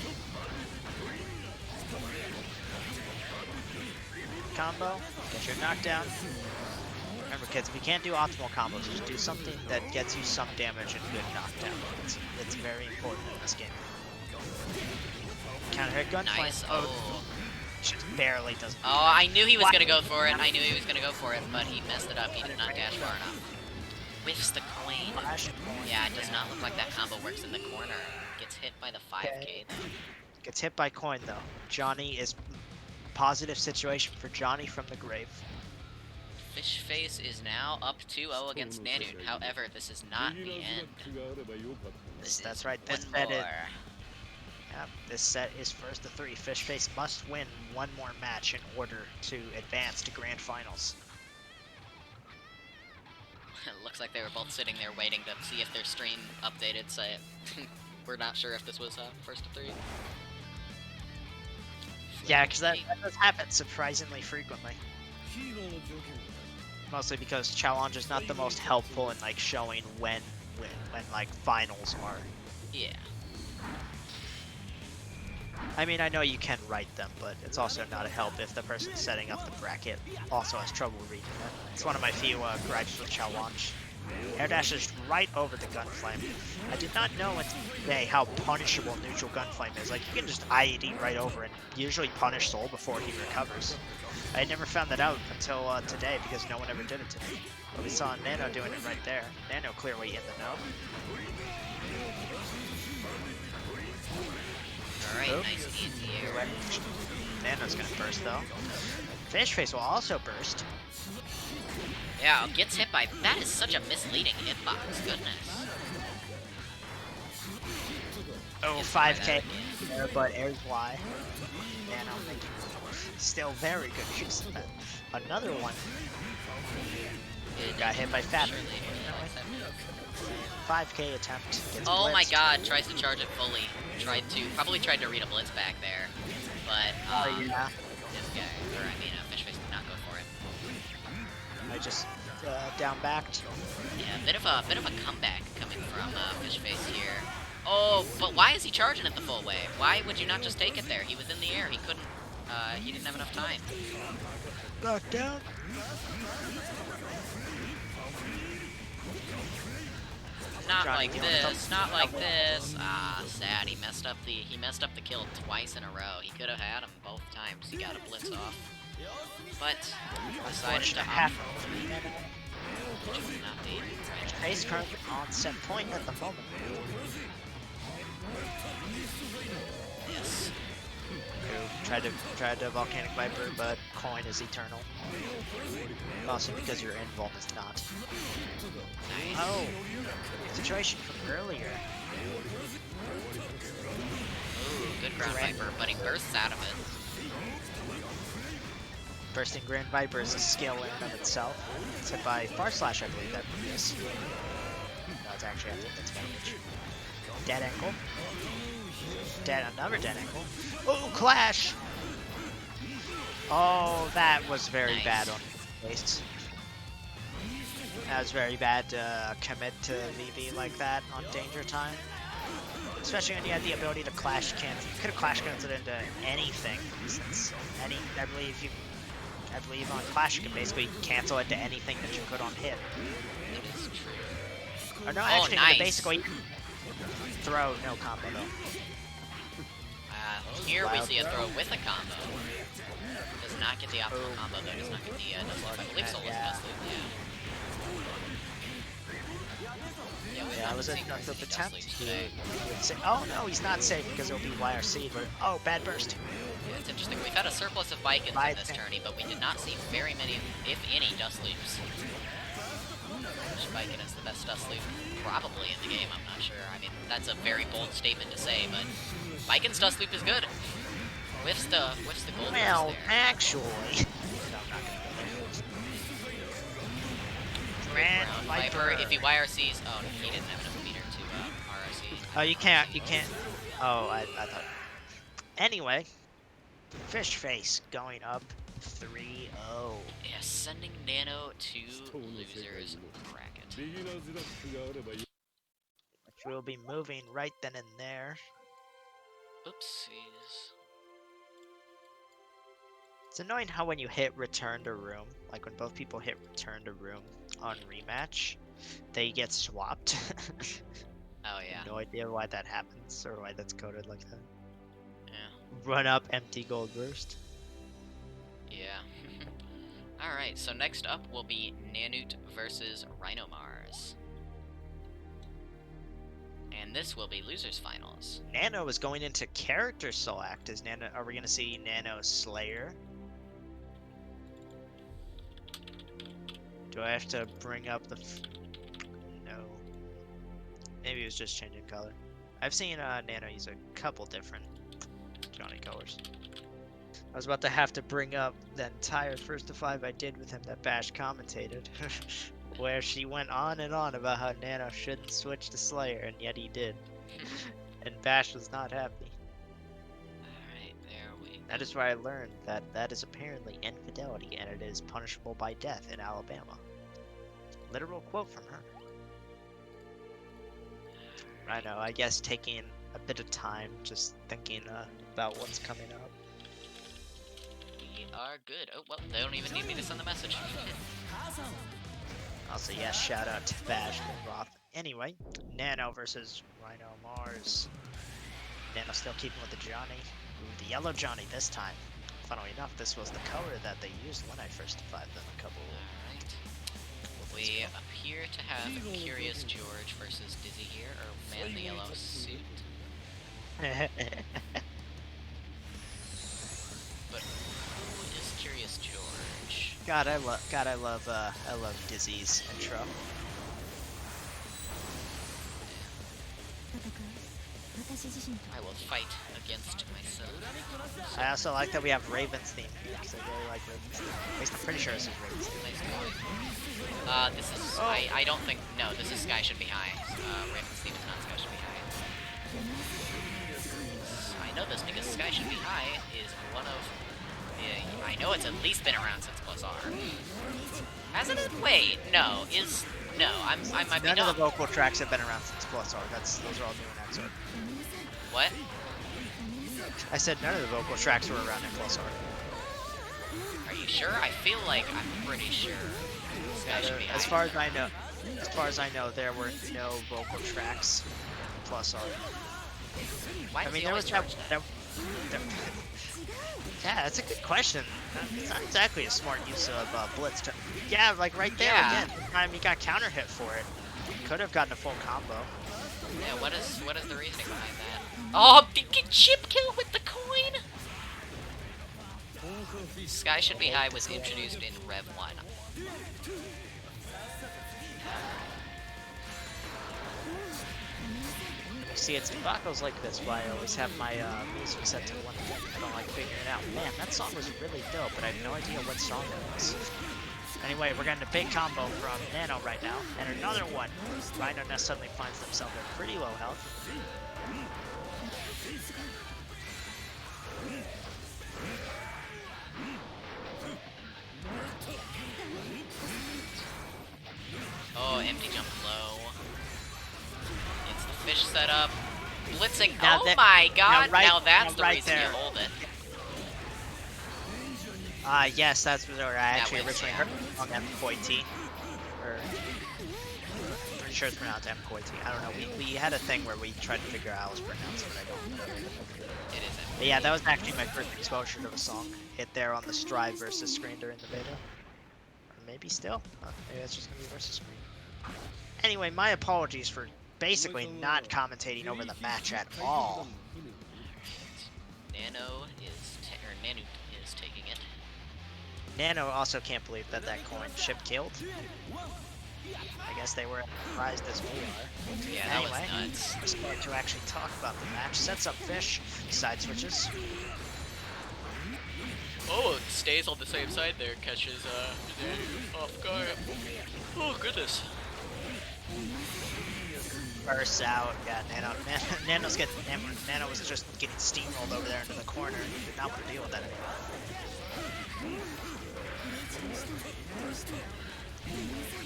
Combo, get your knockdown. Remember kids, if you can't do optimal combos, just do something that gets you some damage and good knockdown. It's very important in this game. Counter hit gun, Nice. flank. Oh. Just barely does. Oh, I knew he was gonna go for it. I knew he was gonna go for it, but he messed it up. He did not dash far enough. Whiffs the coin. Yeah, it does not look like that combo works in the corner. Gets hit by the 5K though. Gets hit by coin though. Johnny is positive situation for Johnny from the grave. Fishface is now up 2-0 against Nanute. However, this is not the end. That's right. This One set more. Yep, this set is first to 3. Fishface must win one more match in order to advance to grand finals. It looks like they were both sitting there waiting to see if their stream updated, so we're not sure if this was first to 3. Yeah, because that does happen surprisingly frequently. Mostly because challenge is not the most helpful in like showing when like finals are. Yeah. I mean, I know you can write them, but it's also not a help if the person setting up the bracket also has trouble reading it. It's one of my few gripes with challenge. Air dash is right over the gunflame. I did not know until today how punishable neutral gunflame is. Like, you can just IED right over and usually punish Soul before he recovers. I had never found that out until today because no one ever did it to me. But we saw Nano doing it right there. Nano clearly in the know. Alright, nice anti-air. Nano's gonna burst though. Fishface will also burst. Yeah, gets hit by... That is such a misleading hitbox, goodness. Oh, 5k there, but airs Y. Nano making still very good use of that. Another one. Got hit by Fat. 5k attempt. Oh my god, tries to charge it fully. Probably tried to read a blitz back there. But, yeah. this guy, or I mean, Fishface did not go for it. I just down backed. Yeah, bit of a comeback coming from Fishface here. Oh, but why is he charging it the full way? Why would you not just take it there? He was in the air. He couldn't. He didn't have enough time. Knockdown. Not like this. Not like this. Ah, sad. He messed up the kill twice in a row. He could have had him both times. He got a blitz off, but decided to opt. Not be right. Face currently on set point at the moment. Yes. Tried to Volcanic Viper, but coin is eternal. Also because your invuln is not. Nice. Oh, situation from earlier. Ooh, good ground Viper, but he bursts out of it. Bursting Grand Viper is a skill in and of itself. It's hit by Far Slash, I believe that is. No, it's actually, I think that's damage. Dead ankle. Another dead ankle. Oh, Clash! Oh, that was very bad on the face. That was very bad to commit to VV like that on Danger Time. Especially when you had the ability to Clash cancel. You could have Clash canceled into anything. Since I believe on Clash you can basically cancel into anything that you could on hit. It is true. Or no, Oh, actually, nice. basically throw, no combo though. Here we see a throw with a combo. Does not get the optimal combo though, does not get the dust loop. I believe Soul was dust loop, Yeah, I was at not the dust attempt. loops today. Oh no, he's not safe because it'll be YRC, but oh, bad burst. Yeah, it's interesting. We've had a surplus of Vikings in this tourney, but we did not see very many, if any, dust loops. Which Viking is the best dust loop probably in the game, I'm not sure. I mean, that's a very bold statement to say, but Viking's dust loop is good. Whiffs the gold Well, there. actually, no, I'm not gonna go there. Grand Viper. If he YRCs, oh, he didn't have enough meter to RRC. Oh, you can't. Oh, I thought. Anyway, Fishface going up 3-0. Yeah, sending Nano to losers bracket. Which will be moving right then and there. Oopsies. It's annoying how when you hit return to room, like when both people hit return to room on rematch, they get swapped. Oh yeah. No idea why that happens or why that's coded like that. Yeah. Run up, empty gold burst. Yeah. Alright, so next up will be Nanute versus Rhino Mars. And this will be losers finals. Nano is going into character select. Is Nano? Are we gonna see Nano Slayer? Do I have to bring up the? No. Maybe it was just changing color. I've seen Nano use a couple different Johnny colors. I was about to have to bring up the entire first to 5 I did with him that Bash commentated, where she went on and on about how Nano shouldn't switch to Slayer, and yet he did. And Bash was not happy. Alright, there we go. That is where I learned that that is apparently infidelity, and it is punishable by death in Alabama. Literal quote from her. Rhino, I guess taking a bit of time, just thinking about what's coming up. We are good. Oh, well, they don't even need me to send the message. Also, yes, shout out to Bash and Roth. Anyway, Nano versus Rhino Mars. Nano still keeping with the Johnny. Ooh, the yellow Johnny this time. Funnily enough, this was the color that they used when I first defied them a couple. Alright. We appear to have Curious George versus Dizzy here, or Man the Yellow Suit. But who is Curious George? God, I love Dizzy's intro. I will fight against myself. I also like that we have Raven's theme because I really like Raven's theme. At least I'm pretty sure this is Raven's theme. Nice going. This is... Oh. I don't think... No, this is Sky Should Be High. Raven's theme is not Sky Should Be High. I know this because Sky Should Be High is one of... I know it's at least been around since Plus R. Hasn't it? Wait, no. No, I might be None dumb. of the vocal tracks have been around since Plus R. Those are all new in Xrd. What? I said none of the vocal tracks were around in Plus R. Are you sure? I feel like I'm pretty sure. Sky Should Be High. As far as I know, there were no vocal tracks in Plus R. Why I does mean, he there always was charge that. Yeah, that's a good question. It's not exactly a smart use of Blitz. Yeah, like right there again. The time he got counter hit for it, could have gotten a full combo. Yeah, what is the reasoning behind that? Oh, chip kill with the coin! Sky Should Be High was introduced in Rev 1. See, it's debacles like this why I always have my music set to 1 thing. I don't like figuring out. Man, that song was really dope, but I have no idea what song it was. Anyway, we're getting a big combo from Nano right now, and another one. Rhino now suddenly finds themselves at pretty low health. Oh, empty jump low. It's the fish setup. Blitzing. Now Oh that- my god, now that's now the right reason there. you hold it. Yes, that's where I actually wins, originally yeah. heard on MKT. Or, I'm pretty sure it's pronounced MKT. I don't know. We had a thing where we tried to figure out how it's pronounced, but I don't know. It is But yeah, that was actually my first exposure to the song. Hit there on the Strive versus screen during the beta. Or maybe still. Maybe that's just gonna be versus screen. Anyway, my apologies for basically not commentating over the match at all. Nanute is taking it. Nano also can't believe that coin ship killed. I guess they were as surprised as we are. Yeah, Anyway, that was nuts. we're starting to actually talk about the match. Sets up Fish, side switches. Oh, it stays on the same side there, catches off guard. Oh goodness. Bursts out. Yeah, Nano was just getting steamrolled over there into the corner. He did not want to deal with that anymore.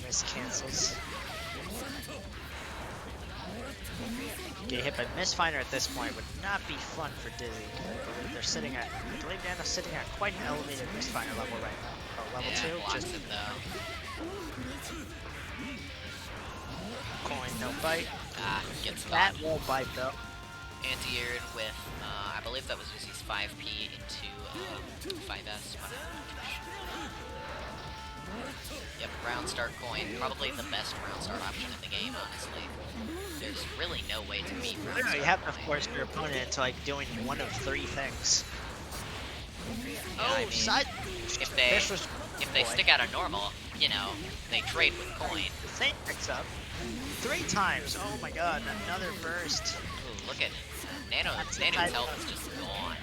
Miss cancels. Get hit by Mistfinder at this point would not be fun for Dizzy. I believe Nano's sitting at quite an elevated Mistfinder level right now. Oh, level 2. Just it though. Coin, no bite. Gets That got. won't bite though. Anti-aired with, I believe that was just his 5P into 5S. Yep, Yep, round start coin. Probably the best round start option in the game, honestly. There's really no way to beat round start You have to coin. force your opponent into like doing one of 3 things. Yeah, I mean, side. if they stick out a normal, you know, they trade with coin. The same picks up 3 times. Oh my god, another burst. Ooh, look at Nanute's health is just gone.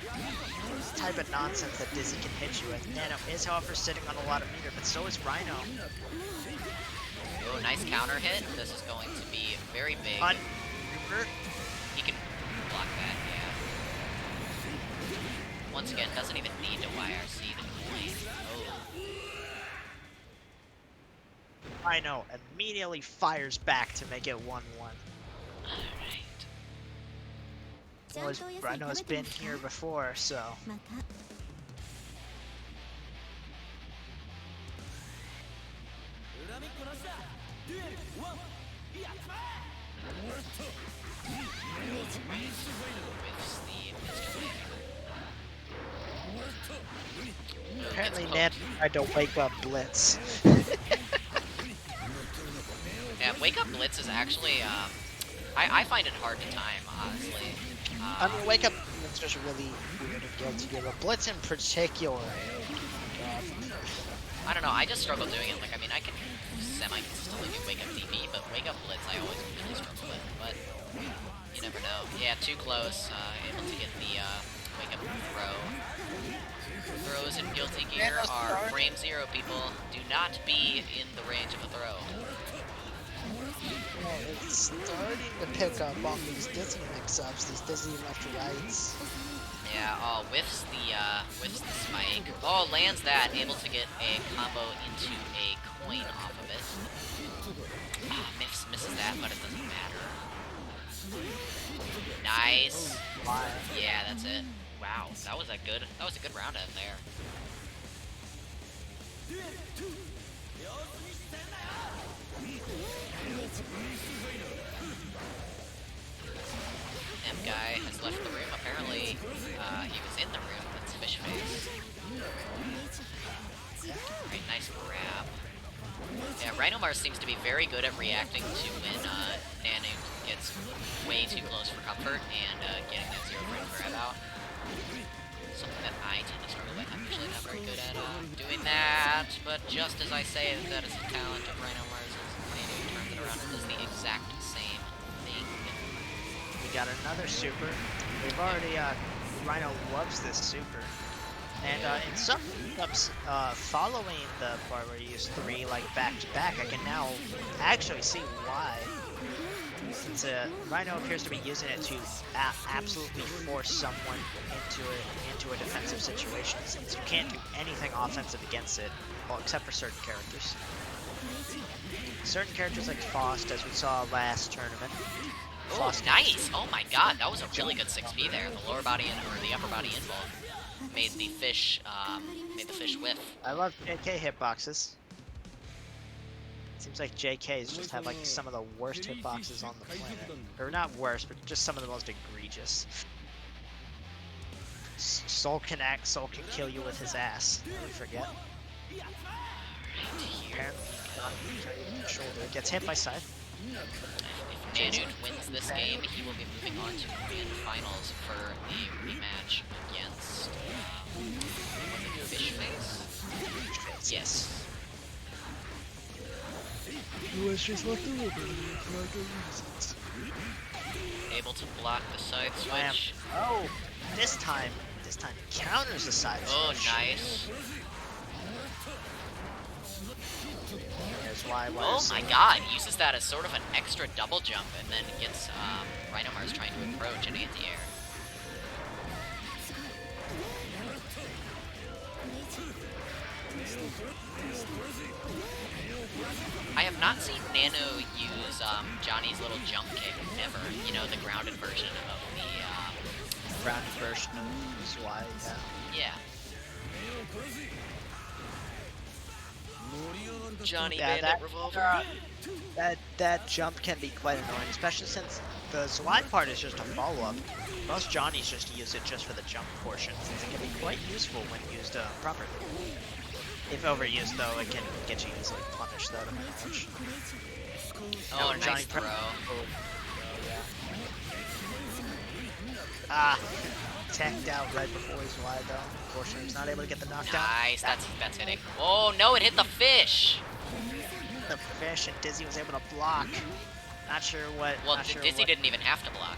This type of nonsense that Dizzy can hit you with. Nano is, however, sitting on a lot of meter, but so is Rhino. Oh, nice counter hit. This is going to be very big. He can block that, yeah. Once again, doesn't even need to YRC the coin. Oh. Rhino immediately fires back to make it 1-1. Alright. Rhino has been here before, so... Apparently Nat tried to wake up Blitz. Yeah, Wake Up Blitz is actually, I find it hard to time, honestly. I mean, Wake Up Blitz just really weird and guilty here, but Blitz in particular. I don't know, I just struggle doing it. Like, I mean, I can semi-consistently do Wake Up DP, but Wake Up Blitz I always really struggle with, but you never know. Yeah, too close, able to get the, Wake Up throw. Throws in Guilty Gear are frame 0, people. Do not be in the range of a throw. It's starting to pick up on these Dizzy mix-ups, these Dizzy left rights. Yeah, oh, whiffs the spike. Oh, lands that, able to get a combo into a coin off of it. Ah, misses that, but it doesn't matter. Nice. Yeah, that's it. Wow, that was a good round out there. M-Guy has left the room. Apparently, he was in the room. That's Fish Face. Alright, nice grab. Yeah, Rhino Mars seems to be very good at reacting to when Nanute gets way too close for comfort and getting that 0-frame grab out. Something that I tend to struggle with. I'm usually not very good at doing that, but just as I say that is a talent of Rhino Mars, Nanute turns it around and does the exact same thing. We got another super. We've already, Rhino loves this super. And in some matchups, following the part where you use 3 like back to back, I can now actually see why. Since Rhino appears to be using it to absolutely force someone into a defensive situation, since you can't do anything offensive against it, well, except for certain characters. Certain characters like Faust, as we saw last tournament. Oh, nice! Oh my god, that was a really good 6B there. The lower body or the upper body involved made the fish whiff. I love JK hitboxes. Seems like JKs just have like some of the worst hitboxes on the planet. Or not worst, but just some of the most egregious. Soul can kill you with his ass. Don't forget. Shoulder gets hit by side. If Nanute wins this game, he will be moving on to Grand Finals for the rematch against Fish Face? Yes. USJ's left a little bit for other reasons. Able to block the side switch. Oh, this time counters the side switch. Oh, nice. Oh my god, uses that as sort of an extra double jump and then gets Rhino Mars trying to approach an anti-air. I have not seen Nano use Johnny's little jump kick ever. You know, the grounded version of the... grounded version of Zwei, yeah. Johnny yeah, Bandit Revolver. That jump can be quite annoying, especially since the Zwei part is just a follow-up. Most Johnnies just use it just for the jump portion, since it can be quite useful when used properly. If overused, though, it can get you easily punished, though, to my knowledge. Oh, when nice Johnny throw. Yeah. Ah, tacked out right before he's wide, though. Unfortunately, he's not able to get the knockdown. Nice, that's hitting. Oh no, it hit the fish! The fish, and Dizzy was able to block. Not sure what. Well, not sure Dizzy what, didn't even have to block.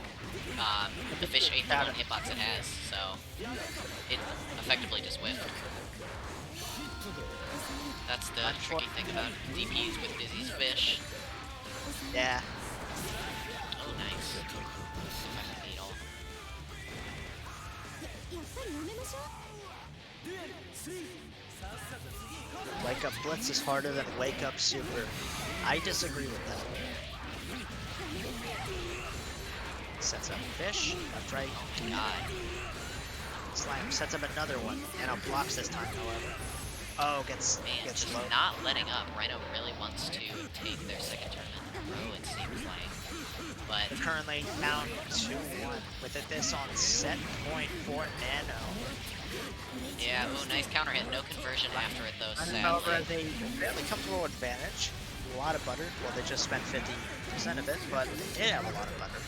The fish ate the one hitbox it has, so it effectively just whiffed. That's the tricky thing about DPs with Dizzy's fish. Yeah. Oh, nice. Effective needle. Wake Up Blitz is harder than Wake Up Super. I disagree with that. Sets up fish, left right. God. Slam sets up another one, and it blocks this time, however. Oh, gets Just low. not letting up. Rhino really wants to take their second tournament in a row, it seems like. But They're currently down 2-1 with this on set point for Nano. yeah, ooh, nice counter hit. No conversion after it though, However, sadly. they fairly comfortable advantage. A lot of butter. Well, they just spent 50% of it, but they did have a lot of butter.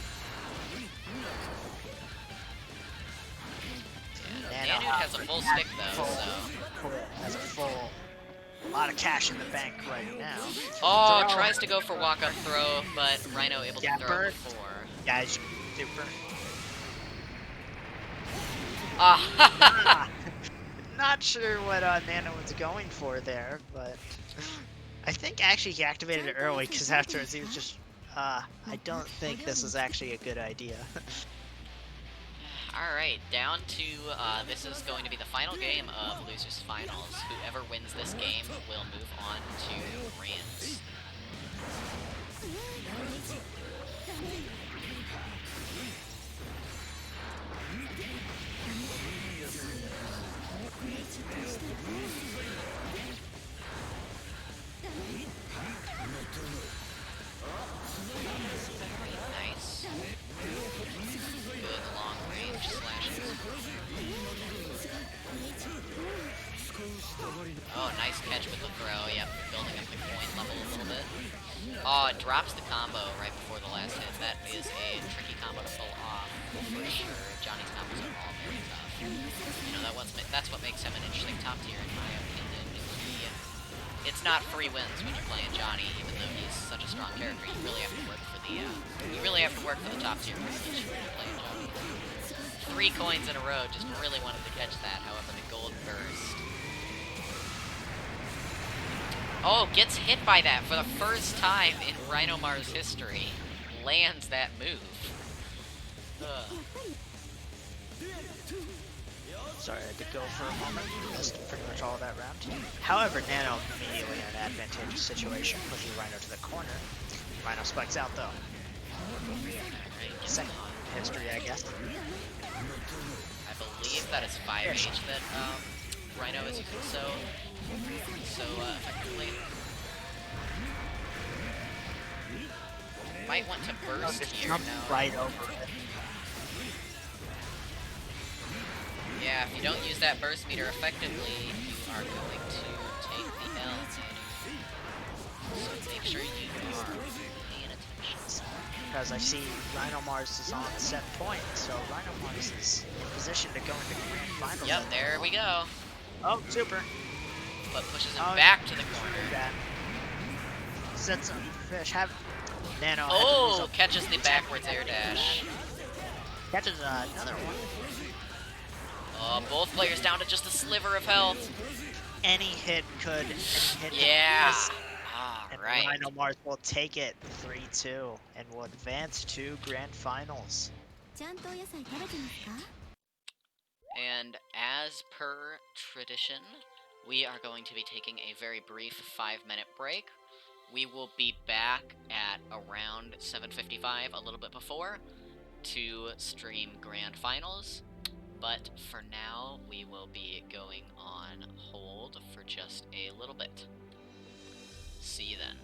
Nanute has a full stick though, so. Has a full, lot of cash in the bank right now. Oh, tries to go for walk-up throw, but Rhino able to throw Burn. it before. Guys, super. Ah, Not sure what Nano was going for there, but I think actually he activated it early because afterwards he was just, I don't think this is actually a good idea. Alright, down to, this is going to be the final game of Losers Finals. Whoever wins this game will move on to Grands. Nice. Good long range slashes. Oh, nice catch with the throw. Yep, building up the coin level a little bit. Oh, it drops the combo right before the last hit. That is a tricky combo to pull off for sure. Johnny's combos are all very tough. You know, that's what makes him an interesting top tier in my opinion. It's not free wins when you're playing Johnny, even though he's such a strong character. You really have to work for the top tier privilege when you're playing Johnny. 3 coins in a row, just really wanted to catch that. However, the gold burst. Oh, gets hit by that for the first time in Rhino Mars history. Lands that move. Ugh. Sorry, I had to go for a moment. Missed pretty much all of that round. However, Nano immediately in an advantageous situation, pushing Rhino to the corner. Rhino spikes out though. Second history, I guess. I believe that is 5H that Rhino is using so effectively. Might want to burst here now. Right over it. Yeah, if you don't use that burst meter effectively, you are going to take the L. So make sure you are paying attention. Because I see Rhino Mars is on set point, so Rhino Mars is in position to go into grand finals. Yep, there we go. Oh, super. But pushes him back to the corner. That. Sets up fish. Have Nano. Oh, catches the backwards air dash. Catches another one. Oh, both players down to just a sliver of health. Any hit could. Yeah. And Alright. Rhino Mars will take it 3-2 and will advance to grand finals. And as per tradition, we are going to be taking a very brief 5-minute break. We will be back at around 7:55, a little bit before, to stream grand finals. But for now, we will be going on hold for just a little bit. See you then.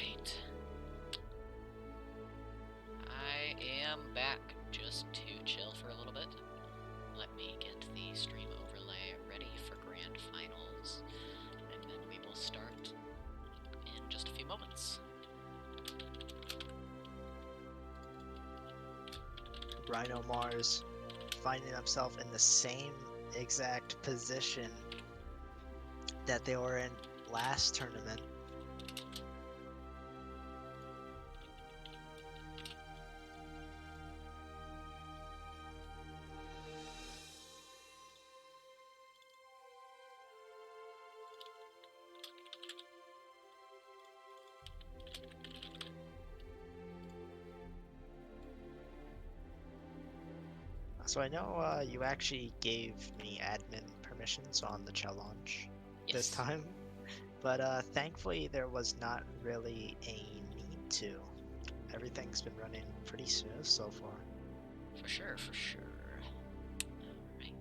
Alright. I am back just to chill for a little bit. Let me get the stream overlay ready for grand finals, and then we will start in just a few moments. Rhino Mars finding himself in the same exact position that they were in last tournament. So I know you actually gave me admin permissions on the challenge this time, but thankfully there was not really a need to. Everything's been running pretty smooth so far. For sure, for sure. Alright.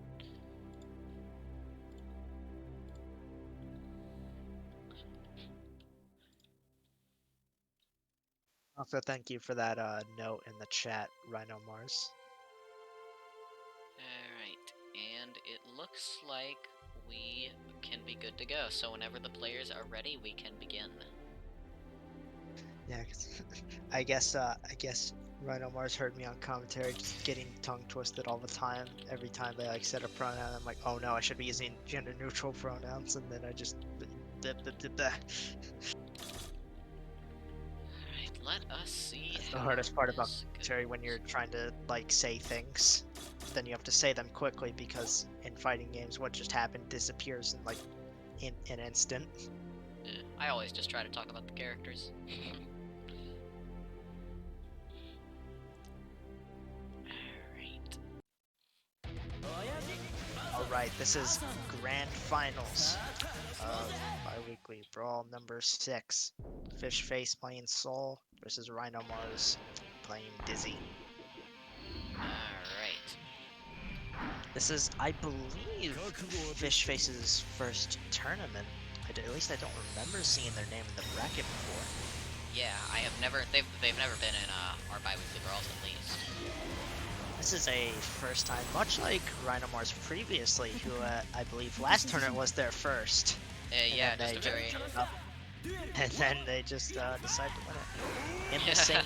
Also, thank you for that note in the chat, Rhino Mars. Alright, and it looks like we can be good to go. So whenever the players are ready, we can begin. Yeah, 'cause I guess Rhino Mars heard me on commentary, just getting tongue twisted all the time. Every time they like said a pronoun, I'm like, oh no, I should be using gender neutral pronouns, and then I just. Alright, let us see. That's the hardest part about this commentary when you're goes. trying to like say things. Then you have to say them quickly because in fighting games, what just happened disappears in like in an instant. Yeah, I always just try to talk about the characters. Alright, this is Grand Finals of Biweekly Brawl number 6. Fishface playing Soul versus Rhino Mars playing Dizzy. Alright. This is, I believe, Fishface's first tournament. At least I don't remember seeing their name in the bracket before. Yeah, I have never. They've never been in our biweekly brawls at least. This is a first time, much like Rhino Mars previously, who I believe last tournament was their first. Yeah, And just a very. And then they just decided to win it. In the same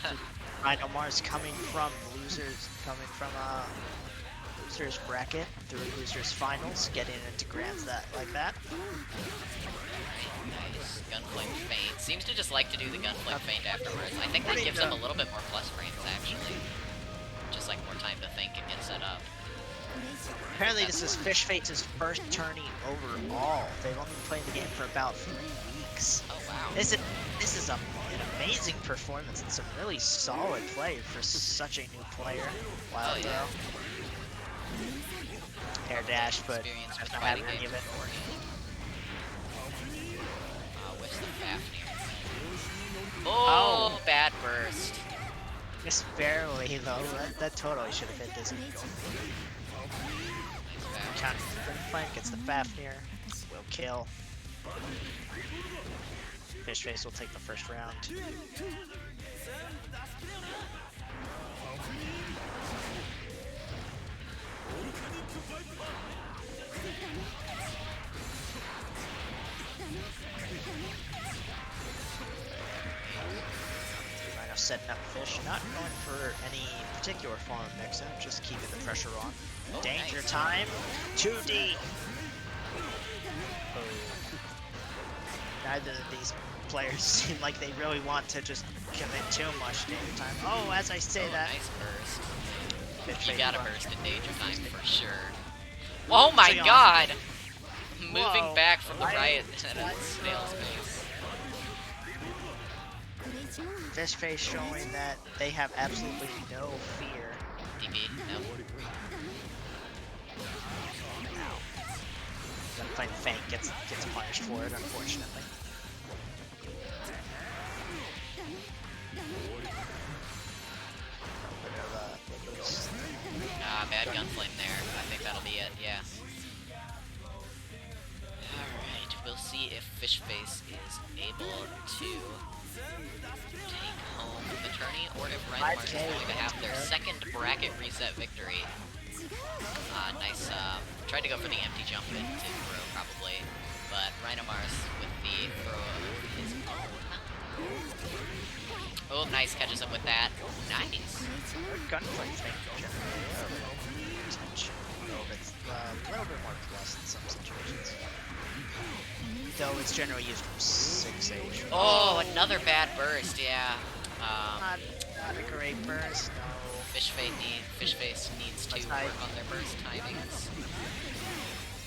Rhino Mars coming from losers bracket through losers finals, getting into grands like that. Nice. Gunflame feint. Seems to just like to do the gunflame feint afterwards. I think that gives him a little bit more plus frames, actually. Just like more time to think and get set up. Apparently this is Fishface's first tourney overall. They've only been playing the game for about 3 weeks. Oh, wow. This is an amazing performance and some really solid play for such a new player. Wild Oh, yeah. throw. Air dash, but Experience that's with not fighting having any of games it. beforehand. With the Fafnir. Oh, bad burst. Just barely though. That totally should have hit Dizzy. Nice Counter flank gets the Fafnir. Will kill. Fishface will take the first round. Rhino setting up Fish, not going for any particular form of mix-up, just keeping the pressure on. Oh, Danger nice. time, 2D. Oh. Neither of these players seem like they really want to just commit too much danger time. Oh, as I say that, Nice burst. Fish You fake gotta run. burst in danger time for sure. Oh my Leon. god! Moving Whoa. back from the Why- riot at a snail's pace. Fishface showing that they have absolutely no fear. DP, no. Gunflame feint gets punished for it, unfortunately. Bad gunflame there. I think that'll be it, yeah. Alright, we'll see if Fishface is able to take home the tourney, or if Rhino is going to have their second bracket reset victory. Nice, tried to go for the empty jump into throw probably, but Rhino Mars with the throw of his own. Oh, nice, catches him with that. Nice. Gunplay thing generally a little bit more plus in some situations. Though it's generally used from 6H. Oh, another bad burst, yeah. Not a great burst, no. Fishface needs to work on their burst timings.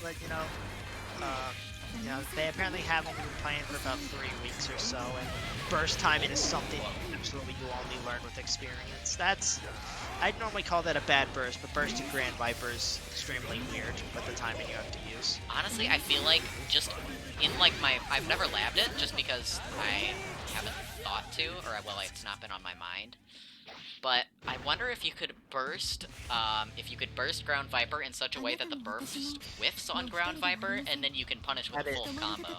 But you know, they apparently haven't been playing for about 3 weeks or so, and burst timing is something absolutely you only learn with experience. I'd normally call that a bad burst, but bursting Grand Viper is extremely weird with the timing you have to use. Honestly, I feel like just in like I've never labbed it just because I haven't thought to, or well, it's not been on my mind. But I wonder if you could burst Ground Viper in such a way that the burst whiffs on Ground Viper, and then you can punish with a full combo.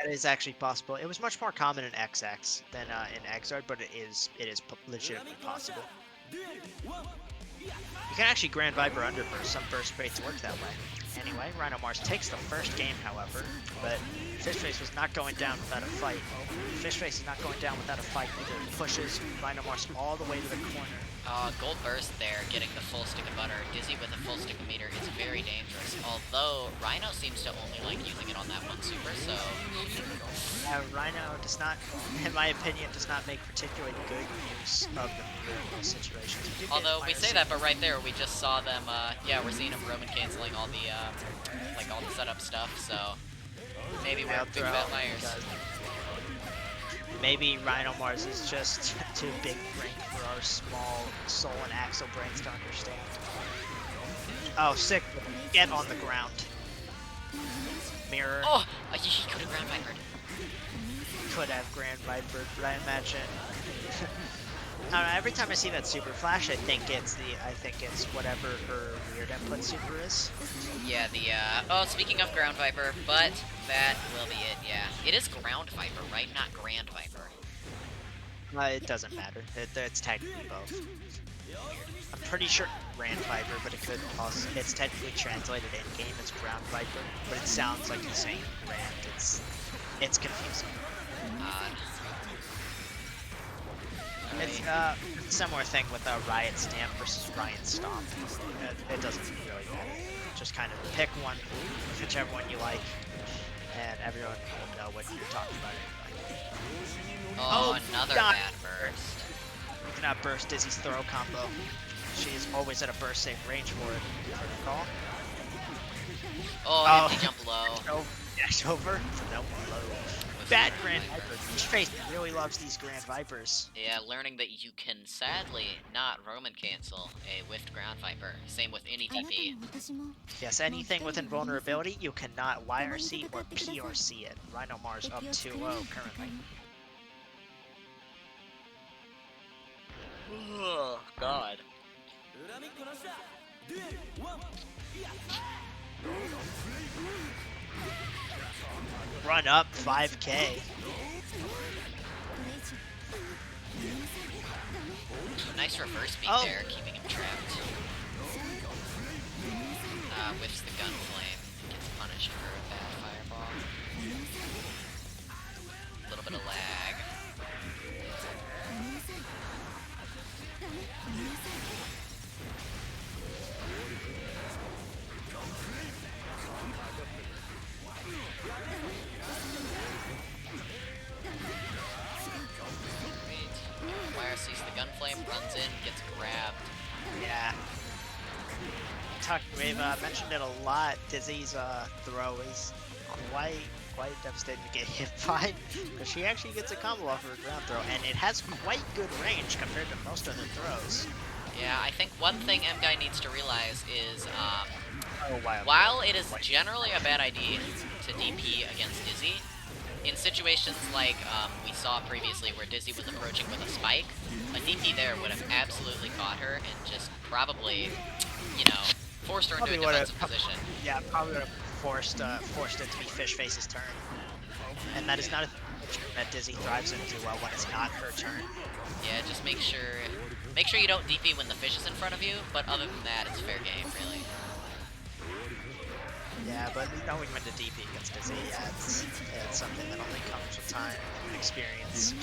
That is actually possible. It was much more common in XX than in XRD, but it is legitimately possible. You can actually Grand Viper under burst. Some burst rates work that way. Anyway, Rhino Mars takes the first game, however, but Fishface was not going down without a fight. Fishface is not going down without a fight either. Pushes Rhino Mars all the way to the corner. Gold burst there, getting the full stick of butter. Dizzy with a full stick of meter is very dangerous, although Rhino seems to only like using it on that one super, so... Rhino does not, in my opinion, does not make particularly good use of the meter in those situations. Although, we say that, but right there, we just saw them, yeah, we're seeing them Roman canceling all the, like, all the setup stuff, so... Maybe we're big fat liars. Maybe Rhino Mars is just too big brain for our small soul and axle brains to understand. Oh, sick. Get on the ground. Mirror. Oh! He could have Grand Vipered. Could have Grand Vipered, but I imagine... I don't know, every time I see that super flash, I think it's whatever her weird input super is. Yeah, oh, speaking of Ground Viper, but that will be it, yeah. It is Ground Viper, right? Not Grand Viper. It doesn't matter. It's technically both. I'm pretty sure Grand Viper, but it could also... It's technically translated in-game as Ground Viper, but it sounds like he's saying Grand. It's confusing. Odd. It's a similar thing with Riot Stamp versus Riot Stomp. It doesn't really matter. Just kind of pick one, whichever one you like, and everyone will know what you're talking about anyway. Oh, another bad burst. You cannot burst Dizzy's throw combo. She is always at a burst safe range for it. Recall. Oh, empty jump low. Dash over. No low. Bad Grand Viper. Fishface really loves these Grand Vipers. Yeah, learning that you can sadly not Roman cancel a whiffed Ground Viper. Same with any DP. Yes, anything with invulnerability, you cannot YRC or PRC it. Rhino Mars up 2-0 currently. Oh, God. Run up 5K. Nice reverse beat there, keeping him trapped. Whiffs the gun flame, gets punished for a bad fireball. A little bit of lag. Sees the gunflame, runs in, gets grabbed. Yeah. We've mentioned it a lot. Dizzy's throw is quite devastating to get hit by, because she actually gets a combo off her ground throw, and it has quite good range compared to most other throws. Yeah, I think one thing M-Guy needs to realize is, while it is generally a bad idea to DP against Dizzy, in situations like we saw previously where Dizzy was approaching with a spike, a DP there would have absolutely caught her and just probably, you know, forced her into a defensive position. Yeah, probably would have forced it to be Fishface's turn. And that is not a situation that Dizzy thrives into when it's not her turn. Yeah, just make sure you don't DP when the fish is in front of you, but other than that, it's fair game, really. Yeah, but knowing when to DP against Dizzy, it's something that only comes with time and experience,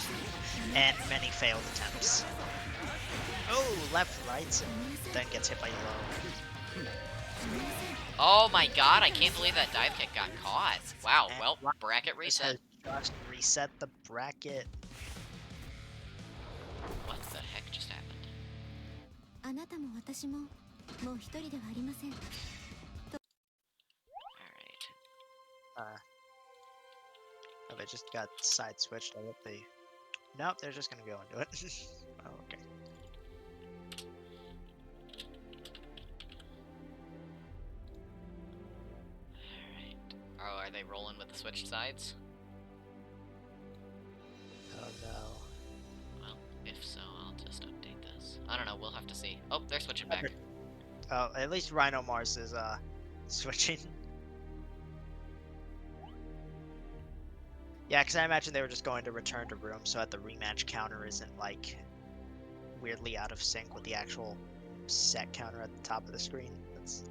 and many failed attempts. Oh, left, right, and then gets hit by low. Oh my god, I can't believe that dive kick got caught. Wow, And well, bracket reset. Has just reset the bracket. What the heck just happened? Alright. Oh, they just got side switched. I hope they... Nope, they're just gonna go into it. Oh, okay. Alright. Oh, are they rolling with the switched sides? Oh no. Well, if so, I'll just update this. I don't know, we'll have to see. Oh, they're switching back. Oh, at least Rhino Mars is switching. Yeah, because I imagine they were just going to return to room, so that the rematch counter isn't like weirdly out of sync with the actual set counter at the top of the screen. That's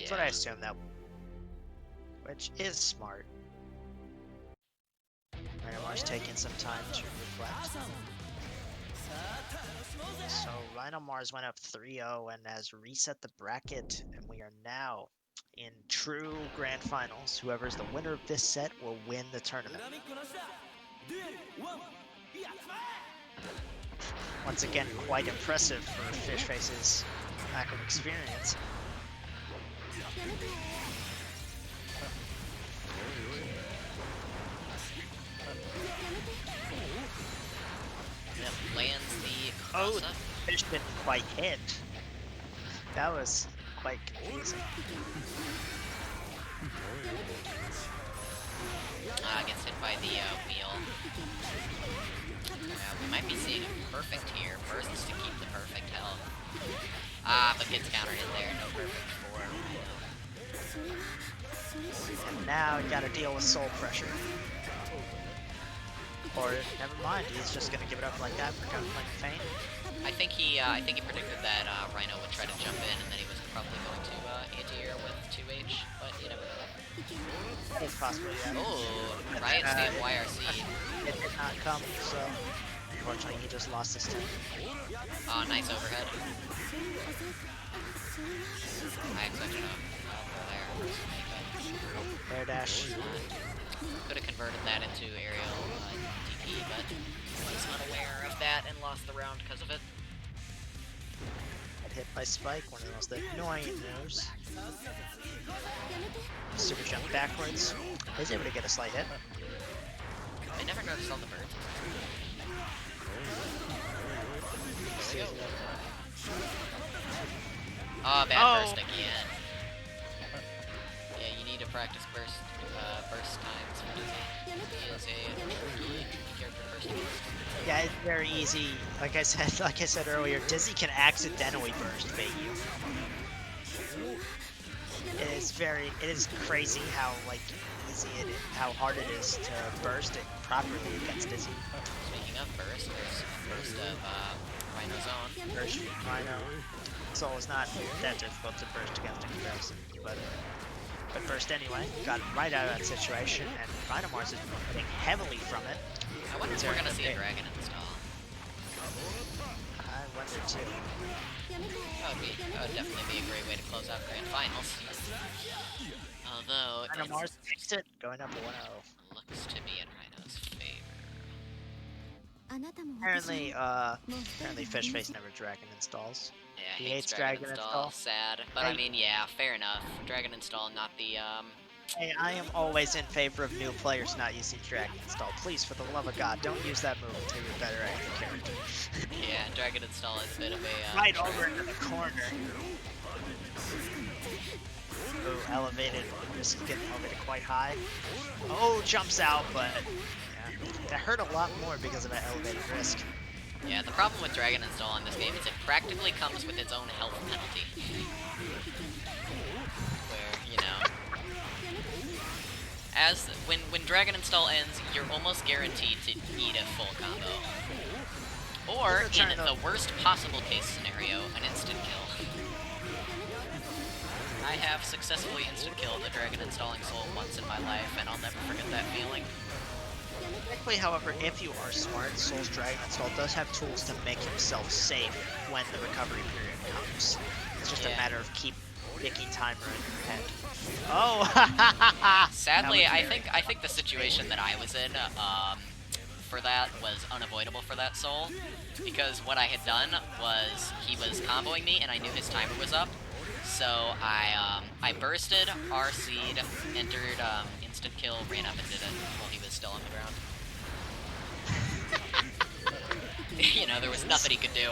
what I assume that. Which is smart. Rhino Mars taking some time to reflect. So Rhino Mars went up 3-0 and has reset the bracket, and we are now in true grand finals. Whoever's the winner of this set will win the tournament. Once again, quite impressive for Fishface's lack of experience. It lands the cross up. Fish didn't quite hit. That was quite confusing. Gets hit by the wheel. We might be seeing a perfect here. Bursts to keep the perfect health. But gets countered in there. No perfect for. And now you gotta deal with soul pressure. Or never mind, he's just gonna give it up like that for Gunflame Feint. I think he predicted that Rhino would try to jump in, and then he was probably going to anti-air with 2H, but you never know. It's possible, yeah. Oh, Riot Stamp YRC. It did not come, so unfortunately he just lost his turn. Oh, nice overhead. I expected a there. Air dash. Could have converted that into aerial DP, but was unaware of that and lost the round because of it. Got hit by Spike, one of the most annoying moves. Super jump backwards. He's able to get a slight hit. I never noticed on the birds. There we go. Oh, bad burst again. Yeah, you need to practice burst times for Dizzy. He is a tricky character to burst against. Yeah, it's very easy. Like I said earlier, Dizzy can accidentally burst bait you. It is crazy how easy how hard it is to burst it properly against Dizzy. Speaking of burst, there's a burst of Rhino's own. Burst Rhino. So it's not that difficult to burst against in comparison, but burst anyway. Got right out of that situation, and Rhino Mars is benefiting heavily from it. I wonder if we're gonna see a dragon install. I wonder too. That would definitely be a great way to close out grand finals. Although Rhino Mars takes it, going up 1-0. Looks to be in Rhino's favor. Apparently Fishface never dragon installs. Yeah, He hates dragon install. Sad, but I mean, yeah, fair enough. Dragon install, not the Hey, I am always in favor of new players not using dragon install. Please, for the love of God, don't use that move until you're better at your character. Yeah, dragon install is a bit of a right over into the corner. Ooh, elevated. This is getting elevated quite high. Oh, jumps out, but yeah, that hurt a lot more because of that elevated risk. Yeah, the problem with dragon install in this game is it practically comes with its own health penalty. Where, you know, as when Dragon Install ends, you're almost guaranteed to eat a full combo. Or, in the worst possible case scenario, an instant kill. I have successfully instant killed a Dragon Installing Soul once in my life, and I'll never forget that feeling. Technically, however, if you are smart, Soul's Dragon Install does have tools to make himself safe when the recovery period comes. It's just a matter of keep picking timer in your head. Oh! Sadly, I think the situation that I was in for that was unavoidable for that soul, because what I had done was he was comboing me and I knew his timer was up, so I bursted, RC'd, entered instant kill, ran up and did it while he was still on the ground. You know, there was nothing he could do.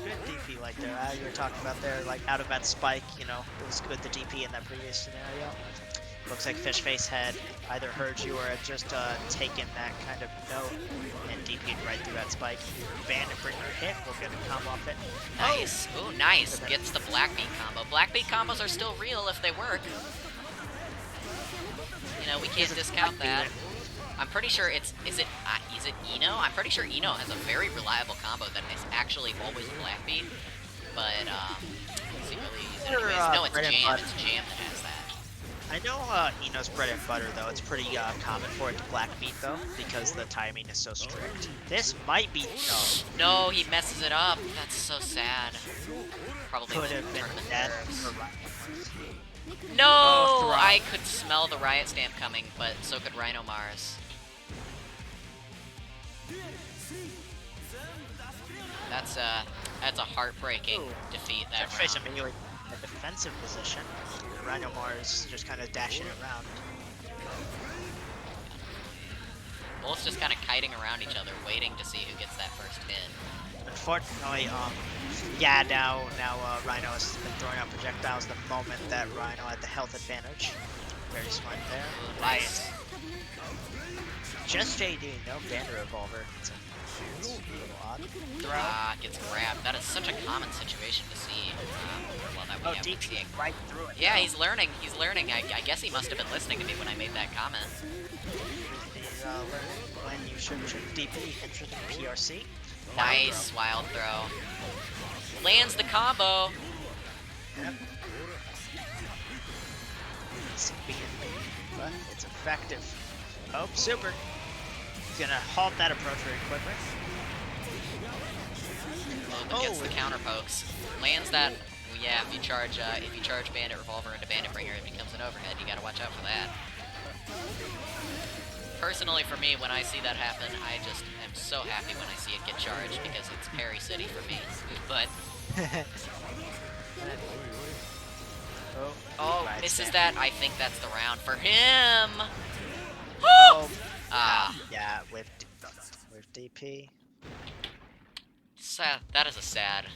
Good DP like there. You were talking about there, like out of that spike, you know, it was good the DP in that previous scenario. Looks like Fishface had either heard you or had just taken that kind of note and DP'd right through that spike. Bandit Bringer hit, we'll get a combo off it. Nice! Ooh, nice! Gets the Blackbeat combo. Blackbeat combos are still real if they work. You know, we can't discount that. I'm pretty sure is it Eno? I'm pretty sure Eno has a very reliable combo that is actually always Blackbeat, but is he really use it anyways? No, it's Jam. It's Jam that has that. I know Eno's bread and butter though. It's pretty common for it to Blackbeat though, because the timing is so strict. This might be No, he messes it up. That's so sad. Probably could have been dead. No, I could smell the Riot Stamp coming, but so could Rhino Mars. That's a heartbreaking defeat that round. Face immediately in a defensive position. Rhino Mars just kind of dashing around. Both just kind of kiting around each other, waiting to see who gets that first hit. Unfortunately, yeah, now Rhino has been throwing out projectiles the moment that Rhino had the health advantage. Very smart there. Ooh, nice. Just JD, no Bandit Revolver. It's a little odd. Throw. Gets grabbed. That is such a common situation to see. Well, that we have been DP seeing. right through it. Yeah, he's learning. He's learning. I guess he must have been listening to me when I made that comment. He's learning when you should DP, interesting PRC. Nice wild throw. Lands the combo. Yep. It's being made, but it's effective. Oh, super. He's gonna halt that approach very quickly. Gets the counter pokes. Lands that. Well, yeah, if you charge Bandit Revolver into Bandit Bringer, it becomes an overhead. You gotta watch out for that. Personally, for me, when I see that happen, I just am so happy when I see it get charged because it's Parry City for me. But oh, misses that. I think that's the round for him. Oh, yeah, with DP. Sad. That is a sad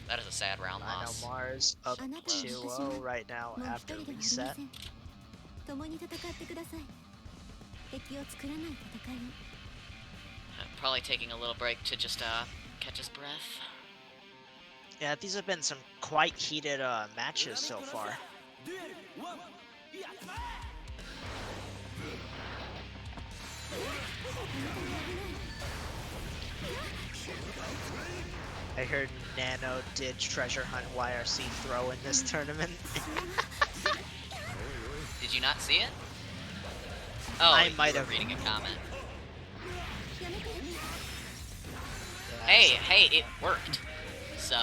round Rhino loss. Mars up 2-0 right now after reset. Probably taking a little break to just catch his breath. Yeah, these have been some quite heated matches so far. I heard Nano did Treasure Hunt YRC throw in this tournament. Did you not see it? Oh, I might have reading a comment. Yeah, Hey, it worked. So.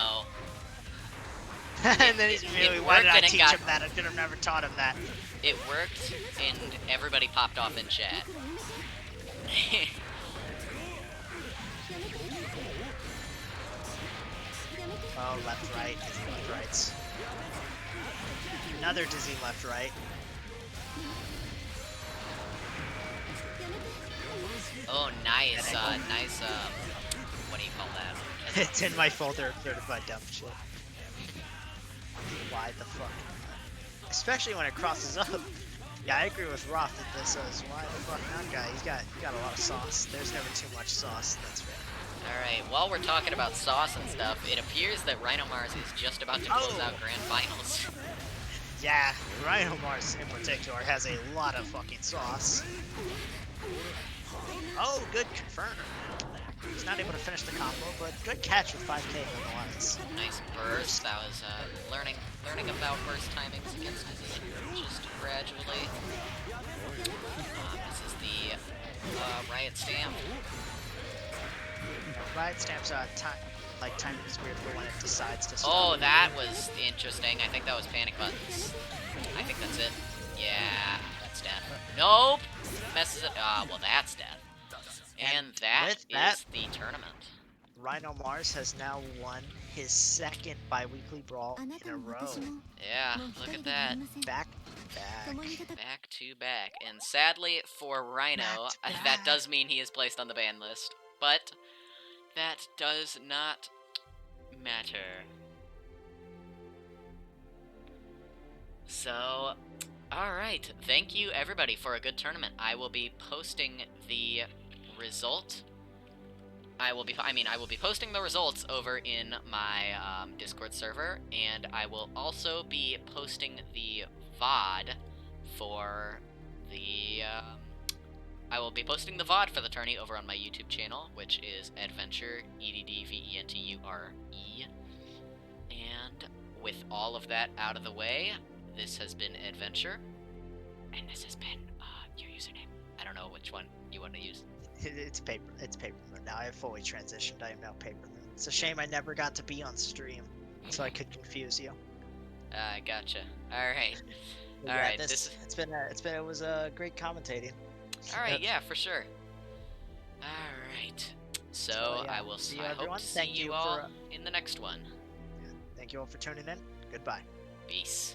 And then he's immediately, why did I teach him that? I could have never taught him that. It worked, and everybody popped off in chat. Oh, left, right, dizzy left, rights. Another dizzy left, right. Oh, nice, nice, what do you call that? It's in my folder of certified dumb shit. Why the fuck? Especially when it crosses up. Yeah, I agree with Roth that this is why the fuck not guy. He's got a lot of sauce. There's never too much sauce, that's fair. Alright, while we're talking about sauce and stuff, it appears that Rhino Mars is just about to close out Grand Finals. Yeah, Rhino Mars in particular has a lot of fucking sauce. Oh, good confirm. He's not able to finish the combo, but good catch with 5k nonetheless. Nice burst. That was learning about burst timings against his just gradually. This is the Riot Stamp. Riot Stamp's timing is weird for when it decides to stop. Oh, that was interesting. I think that was panic buttons. I think that's it. Yeah, that's death. Nope! Messes it. Well, that's death. And that is the tournament. Rhino Mars has now won his second Biweekly Brawl in a row. Yeah, look at that. Back to back. And sadly for Rhino, that does mean he is placed on the ban list. But that does not matter. So, alright. Thank you everybody for a good tournament. I will be posting the result. I will be posting the results over in my Discord server, and I will also be posting the VOD for the I will be posting the VOD for the tourney over on my YouTube channel, which is Eddventure, Eddventure. And with all of that out of the way, this has been Eddventure, and this has been your username. I don't know which one you want to use. It's Paper Moon now. I have fully transitioned. I am now Paper Moon. It's a shame I never got to be on stream, so I could confuse you. Gotcha. All right. All right. It was a great commentating. All right. Yeah, for sure. All right. So yeah. I will. See you, I everyone. hope to see you all in the next one. Thank you all for tuning in. Goodbye. Peace.